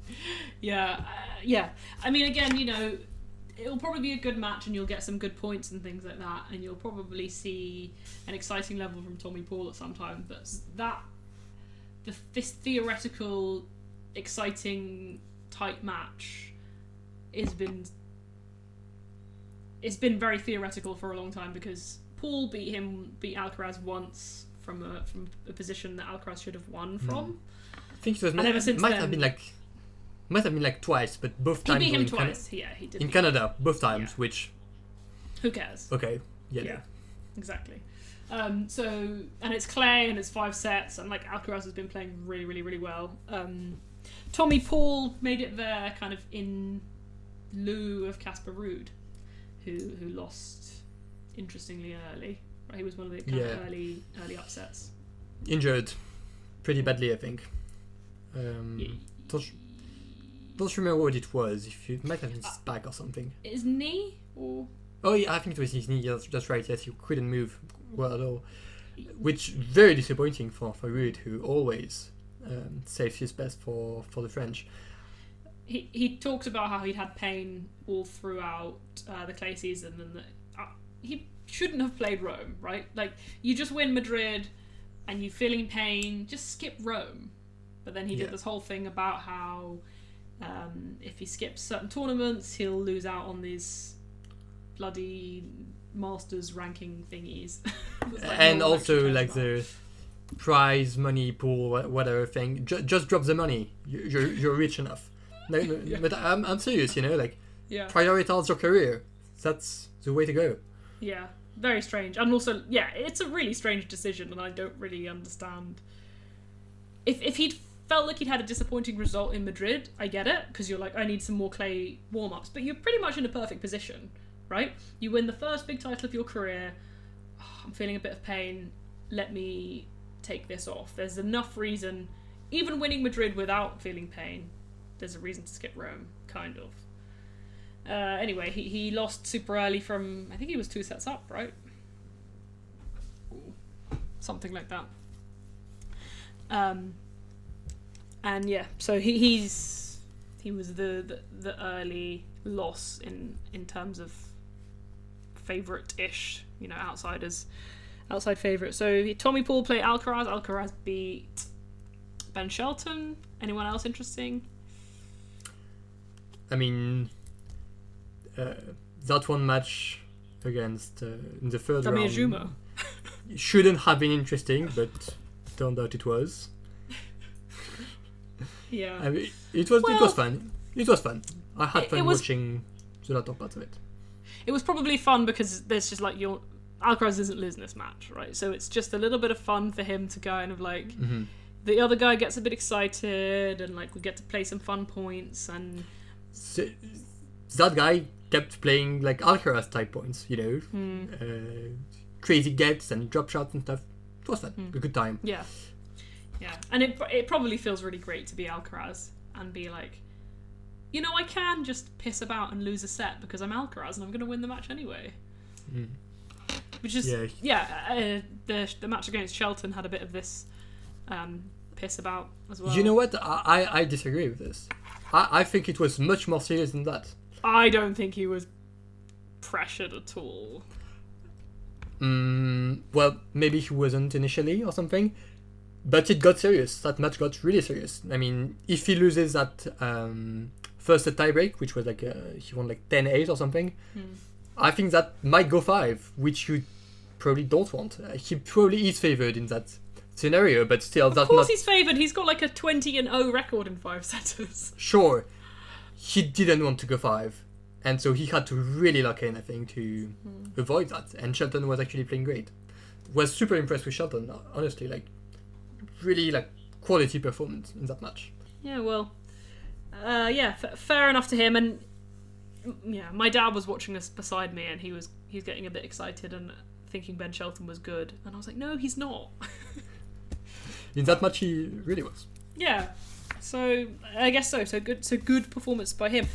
Yeah. I mean, again, it'll probably be a good match and you'll get some good points and things like that, and you'll probably see an exciting level from Tommy Paul at some time, but this theoretical exciting tight match it's been very theoretical for a long time, because Paul beat Alcaraz once from a position that Alcaraz should have won from. I think it was might have been like twice, but both times he beat him twice. He did in Canada both times, yeah. Which who cares? Okay, yeah. Exactly. And it's clay and it's 5 sets, and like Alcaraz has been playing really, really, really well. Tommy Paul made it there kind of in lieu of Casper Ruud, who lost interestingly early. Right? He was one of the kind of early upsets. Injured pretty badly, I think. Don't remember what it was. If it might have been his back or something. His knee or? Oh yeah, I think it was his knee. That's right. Yes, he couldn't move well at all, which very disappointing for Ruud, who always saves his best for the French. He talked about how he'd had pain all throughout the clay season, and that he shouldn't have played Rome. Right, like you just win Madrid, and you're feeling pain, just skip Rome. But then he did this whole thing about how if he skips certain tournaments, he'll lose out on these bloody Masters ranking thingies. And also like the prize money pool, whatever thing. Just drop the money. You're rich enough. No, but I'm serious. Prioritize your career. That's the way to go. Yeah, very strange. And also, it's a really strange decision, and I don't really understand. If he'd felt like he'd had a disappointing result in Madrid, I get it, because you're like, I need some more clay warm-ups, but you're pretty much in a perfect position, right? You win the first big title of your career. I'm feeling a bit of pain, let me take this off. There's enough reason, even winning Madrid without feeling pain, there's a reason to skip Rome, kind of. Anyway, he lost super early from, I think he was 2 sets up, right? Something like that. And yeah, so he was the early loss in terms of favourite-ish, outside favourite. So Tommy Paul played Alcaraz. Alcaraz beat Ben Shelton. Anyone else interesting? I mean, that one match against in the third round Jumo. shouldn't have been interesting, but turned out it was. Yeah, I mean, it was fun. It was fun. I had fun watching the latter part of it. It was probably fun because there's just like Alcaraz isn't losing this match, right? So it's just a little bit of fun for him to kind of like the other guy gets a bit excited, and like we get to play some fun points, and so, that guy kept playing like Alcaraz type points, crazy gets and drop shots and stuff. It was fun. A good time. Yeah, and it probably feels really great to be Alcaraz and be like, I can just piss about and lose a set because I'm Alcaraz and I'm going to win the match anyway. Which is the match against Shelton had a bit of this piss about as well. You know what? I disagree with this. I think it was much more serious than that. I don't think he was pressured at all. Well, maybe he wasn't initially or something, but it got serious. That match got really serious. I mean, if he loses that first set tiebreak, which was like he won like 10-8 or something, I think that might go 5, which you probably don't want. He probably is favoured in that scenario, but still, of course he's favoured. He's got like a 20-0 record in 5 setters. Sure, he didn't want to go 5, and so he had to really lock in, I think, to avoid that. And Shelton was actually playing great. Was super impressed with Shelton, honestly. Like, really like quality performance in that match. Yeah, well, fair enough to him. And my dad was watching this beside me, and he's getting a bit excited and thinking Ben Shelton was good, and I was like, no, he's not. in that match he really was. Yeah. So I guess so. So good performance by him.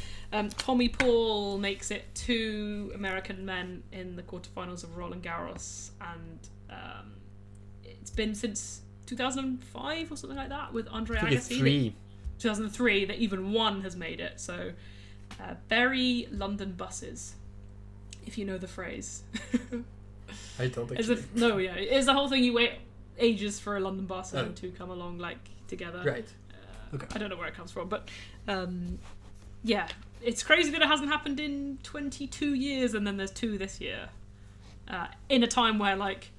Tommy Paul makes it 2 American men in the quarterfinals of Roland Garros, and it's been since 2005 or something like that with Andre Agassi. 2003 that even one has made it. So very London buses, if you know the phrase. I don't actually. It's the whole thing. You wait ages for a London bus and then 2 come along like together. Right. Okay. I don't know where it comes from, but yeah, it's crazy that it hasn't happened in 22 years, and then there's 2 this year. In a time where, like,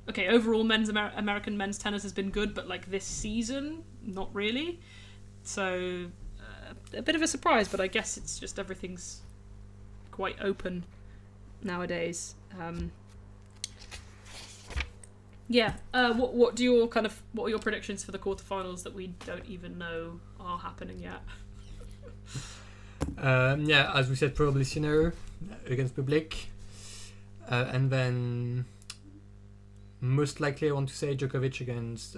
okay, overall American men's tennis has been good, but like this season, not really. So a bit of a surprise, but I guess it's just everything's quite open nowadays. What are your predictions for the quarterfinals that we don't even know are happening yet? As we said, probably Sinner against Public, and then most likely I want to say Djokovic against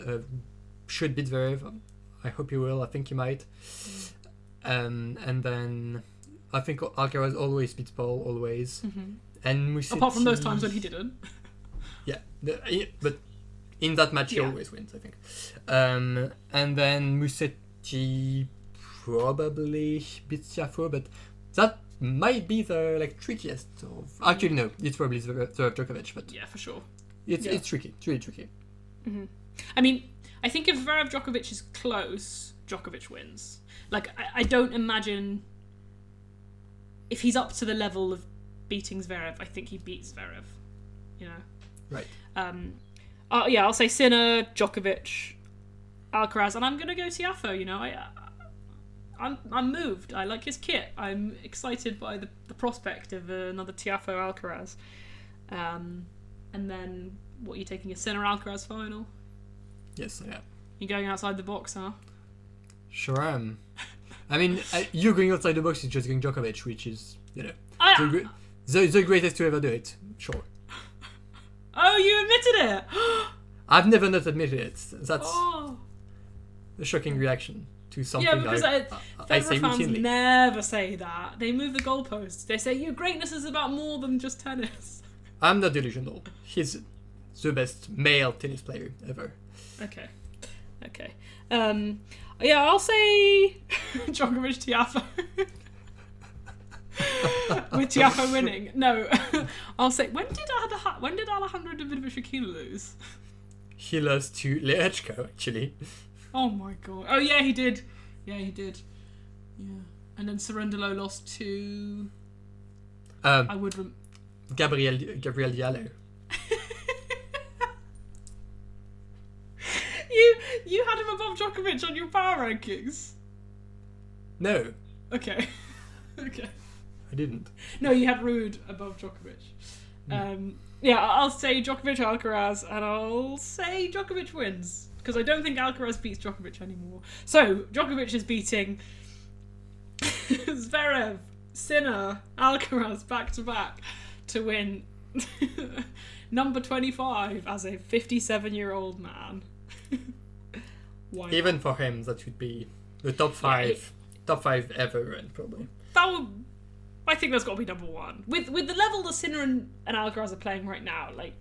should beat Zverev. I hope he will. I think he might. And then I think Alcaraz always beats Paul, always. Mm-hmm. And Musetti, apart from those times when he didn't. Yeah, but in that match he always wins, I think. And then Musetti probably beats Tiafoe, but that might be the trickiest. Actually, no, it's probably Zverev Djokovic, but yeah, for sure. It's tricky. It's really tricky. Mm-hmm. I mean, I think if Zverev Djokovic is close, Djokovic wins. Like, I don't imagine if he's up to the level of beating Zverev, I think he beats Zverev. You know. Right. I'll say Sinner, Djokovic, Alcaraz, and I'm gonna go Tiafoe. You know, I'm moved. I like his kit. I'm excited by the prospect of another Tiafoe Alcaraz. And then, what, are you taking a Sinner Alcaraz final? Yes, I am. You're going outside the box, huh? Sure am. I mean, you going outside the box is just going Djokovic, which is, you know, the greatest to ever do it. Sure. Oh, you admitted it! I've never not admitted it. That's a shocking reaction to something I say fans routinely. Never say that. They move the goalposts. They say your greatness is about more than just tennis. I'm not delusional. He's the best male tennis player ever. Okay. I'll say Djokovic Tiafoe. With Tiafoe winning. No, I'll say when did Alejandro Davidovich lose? He lost to Lechko, actually. Oh my god. Oh yeah, he did. Yeah. And then Cerundolo lost to Gabriel Diallo. You had him above Djokovic on your power rankings? No. Okay. I didn't. No, you had Ruud above Djokovic. I'll say Djokovic Alcaraz, and I'll say Djokovic wins, because I don't think Alcaraz beats Djokovic anymore. So Djokovic is beating Zverev, Sinner, Alcaraz back to back to win number 25 as a 57-year-old man. Why Even for him, that would be the top five ever, and probably. I think that's got to be number 1 with the level that Sinner and Alcaraz are playing right now. Like,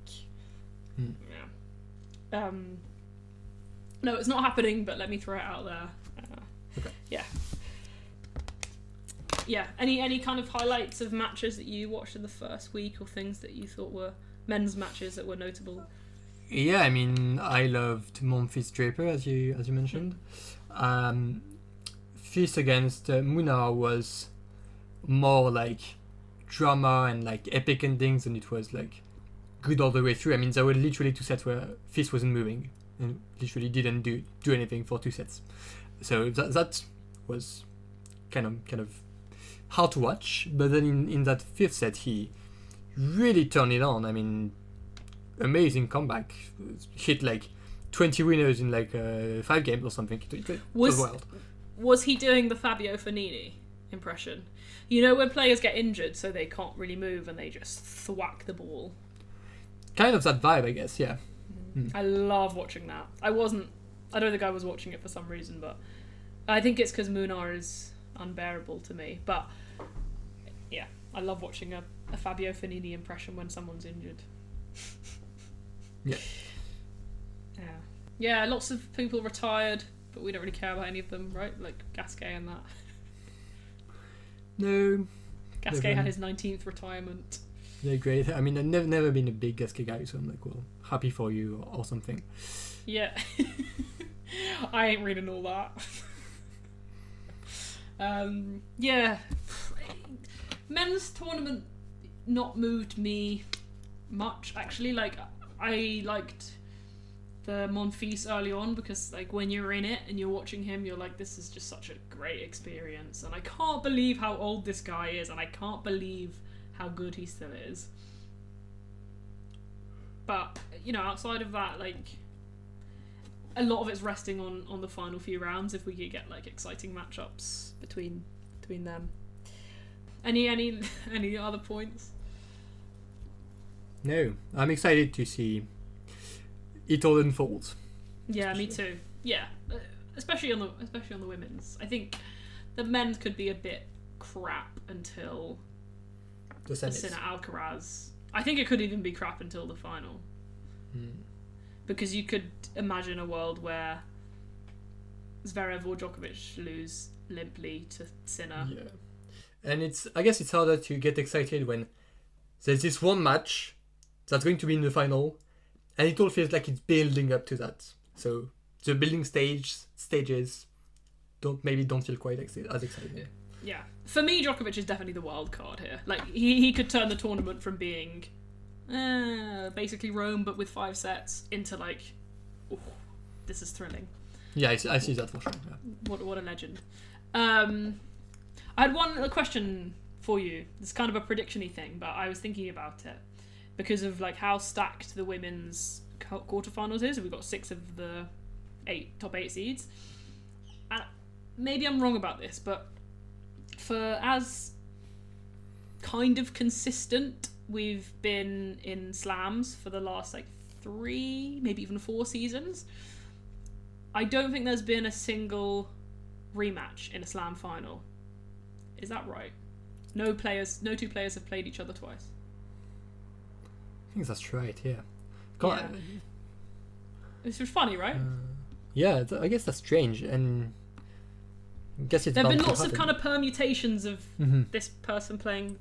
no, it's not happening. But let me throw it out there. Okay. Yeah. Any kind of highlights of matches that you watched in the first week, or things that you thought were men's matches that were notable? Yeah, I mean, I loved Memphis Draper, as you mentioned. Fils against Munar was more like drama and like epic endings, and it was like good all the way through. I mean, there were literally 2 sets where Fils wasn't moving and literally didn't do anything for 2 sets. So that was kind of hard to watch. But then in that 5th set, he really turned it on. I mean, amazing comeback. Hit like 20 winners in like 5 games or something. It was wild. Was he doing the Fabio Fognini impression? You know, when players get injured so they can't really move and they just thwack the ball. Kind of that vibe, I guess, yeah. I love watching that. I wasn't I don't think I was watching it for some reason, but I think it's because Munar is unbearable to me. But yeah, I love watching a Fabio Fognini impression when someone's injured. Yeah. Yeah, lots of people retired, but we don't really care about any of them, right? Like Gasquet and that. No. Gasquet had his 19th retirement. Yeah, great. I mean, I've never been a big Gasquet guy, so I'm like, well, happy for you or something. Yeah. I ain't reading all that. Yeah. Men's tournament not moved me much, actually. Like, I liked the Monfils early on because, like, when you're in it and you're watching him, you're like, this is just such a great experience. And I can't believe how old this guy is, and I can't believe how good he still is. But, you know, outside of that, like, a lot of it's resting on the final few rounds if we could get, like, exciting matchups between them. Any other points? No, I'm excited to see it all unfold. Yeah, me too. Yeah, especially on the women's. I think the men's could be a bit crap until The semis. Sinner Alcaraz. I think it could even be crap until the final. Because you could imagine a world where Zverev or Djokovic lose limply to Sinner. Yeah. And I guess it's harder to get excited when there's this one match that's going to be in the final, and it all feels like it's building up to that. So the building stages don't feel quite as exciting. Yeah. For me, Djokovic is definitely the wild card here. Like, he could turn the tournament from being basically Rome, but with 5 sets, into like, ooh, this is thrilling. Yeah, I see that for sure. Yeah. What a legend. I had one question for you. It's kind of a prediction-y thing, but I was thinking about it because of like how stacked the women's quarterfinals is. We've got 6 of the top 8 seeds. And maybe I'm wrong about this, but for as kind of consistent we've been in slams for the last like 3, maybe even 4 seasons, I don't think there's been a single rematch in a slam final. Is that right? No 2 players have played each other twice. I think that's right. Yeah. Yeah. This was funny, right? I guess that's strange, and I guess it's. There have bound been to lots of happen. kind of permutations of this person playing.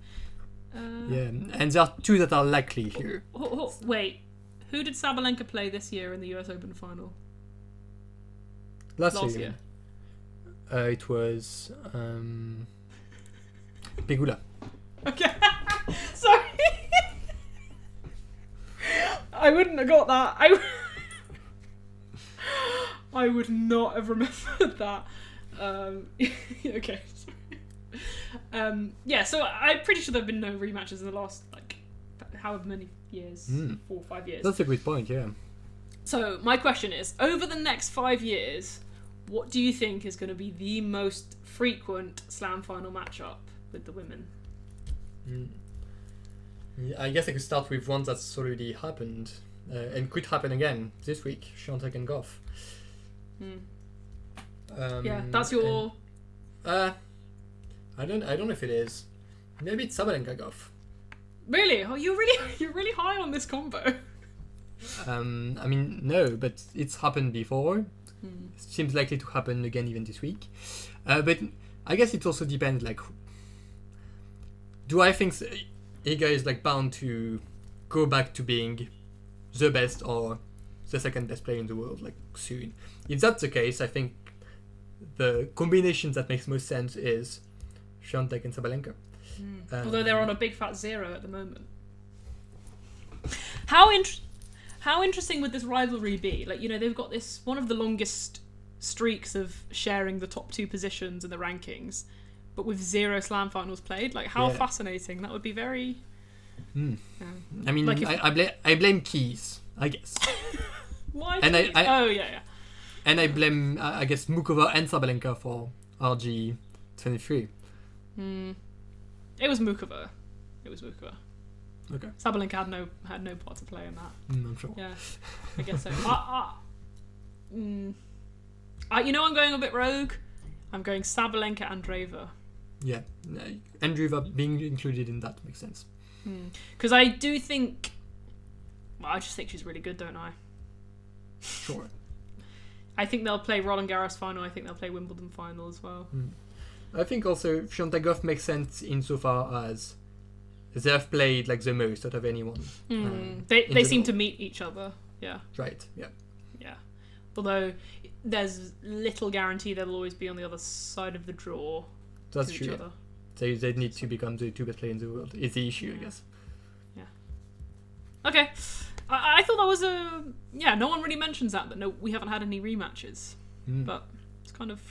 Yeah, and there are 2 that are likely here. Wait, who did Sabalenka play this year in the US Open final? Last year. It was Pegula. Okay, sorry. I wouldn't have got that. I would not have remembered that. Okay, sorry. Yeah, so I'm pretty sure there have been no rematches in the last, like, however many years, 4 or 5 years. That's a good point, yeah. So my question is, over the next 5 years, what do you think is going to be the most frequent slam final matchup with the women? Yeah, I guess I could start with one that's already happened and could happen again this week. Swiatek and Goff. Yeah, that's your. I don't know if it is. Maybe it's Sabalenka Goff. Really? Oh, you're really high on this combo. I mean, no, but it's happened before. Seems likely to happen again even this week. But I guess it also depends. Like, do I think Iga is like bound to go back to being the best or the second best player in the world like soon? If that's the case, I think the combination that makes most sense is Swiatek and Sabalenka. Although they're on a big fat 0 at the moment. How interesting would this rivalry be? Like, you know, they've got this one of the longest streaks of sharing the top 2 positions in the rankings, but with 0 slam finals played. Like, how fascinating. That would be very. I mean, like I blame Keys, I guess. Why? And yeah. And I blame, I guess, Mukova and Sabalenka for RG23. It was Mukova. Okay. Sabalenka had no part to play in that. I'm sure. Yeah, I guess so. I'm going a bit rogue. I'm going Sabalenka Andreeva. Yeah, Andreeva being included in that makes sense. Because I do think... Well, I just think she's really good, don't I? Sure. I think they'll play Roland Garros final. I think they'll play Wimbledon final as well. I think also Swiatek makes sense insofar as they have played like the most out of anyone. They seem to meet each other. Yeah. Right. Yeah. Yeah. Although there's little guarantee they'll always be on the other side of the draw. That's to true. Each other. They need to become the two best players in the world. Is the issue, I guess. Yeah. Okay. I thought that was a... Yeah, no one really mentions that no, we haven't had any rematches. But it's kind of...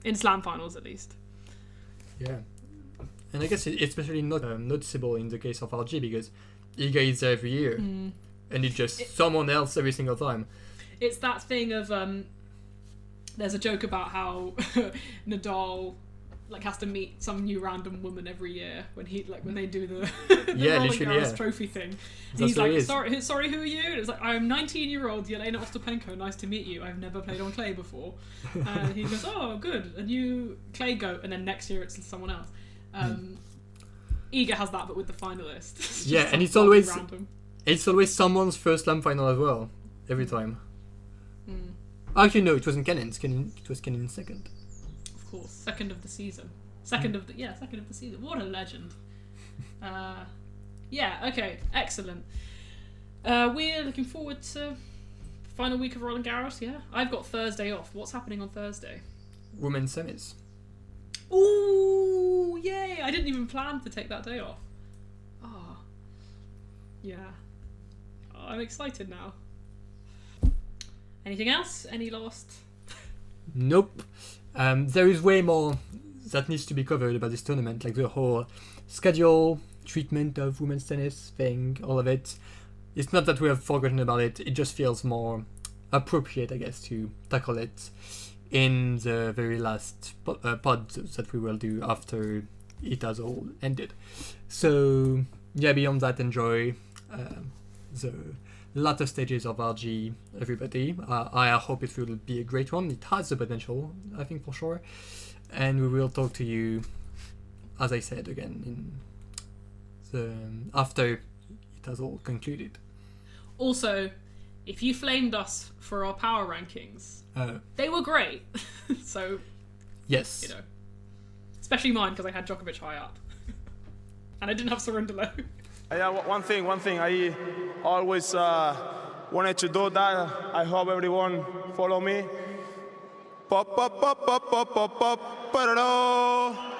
In slam finals, at least. Yeah. And I guess it's especially not noticeable in the case of RG because Iga is there every year. And it's just someone else every single time. It's that thing of... there's a joke about how Nadal... has to meet some new random woman every year when they do the Roland Garros trophy thing. And he's like, sorry, who are you? And it's like, I'm 19-year-old Yelena Ostapenko. Nice to meet you. I've never played on clay before. And he goes, oh, good, a new clay goat. And then next year it's someone else. Iga has that, but with the finalists. And it's always random. It's always someone's first slam final as well every time. Actually, no, it wasn't Kennan's. It was Kennan's second. Second of the season. Second of the season. What a legend. Okay, excellent. We're looking forward to the final week of Roland Garros, yeah? I've got Thursday off. What's happening on Thursday? Women's semis. Ooh, yay! I didn't even plan to take that day off. Oh. Yeah. Oh, I'm excited now. Anything else? Any last... Nope. There is way more that needs to be covered about this tournament, like the whole schedule, treatment of women's tennis thing, all of it. It's not that we have forgotten about it, it just feels more appropriate, I guess, to tackle it in the very last pod that we will do after it has all ended. So, yeah, beyond that, enjoy the latter stages of RG, everybody. I hope it will be a great one. It has the potential, I think, for sure. And we will talk to you, as I said, again, after it has all concluded. Also, if you flamed us for our power rankings, they were great. So, yes. Especially mine, because I had Djokovic high up. And I didn't have Cerundolo. Yeah, one thing. I always wanted to do that. I hope everyone follow me. Pop, pop, pop, pop, pop, pop, pop,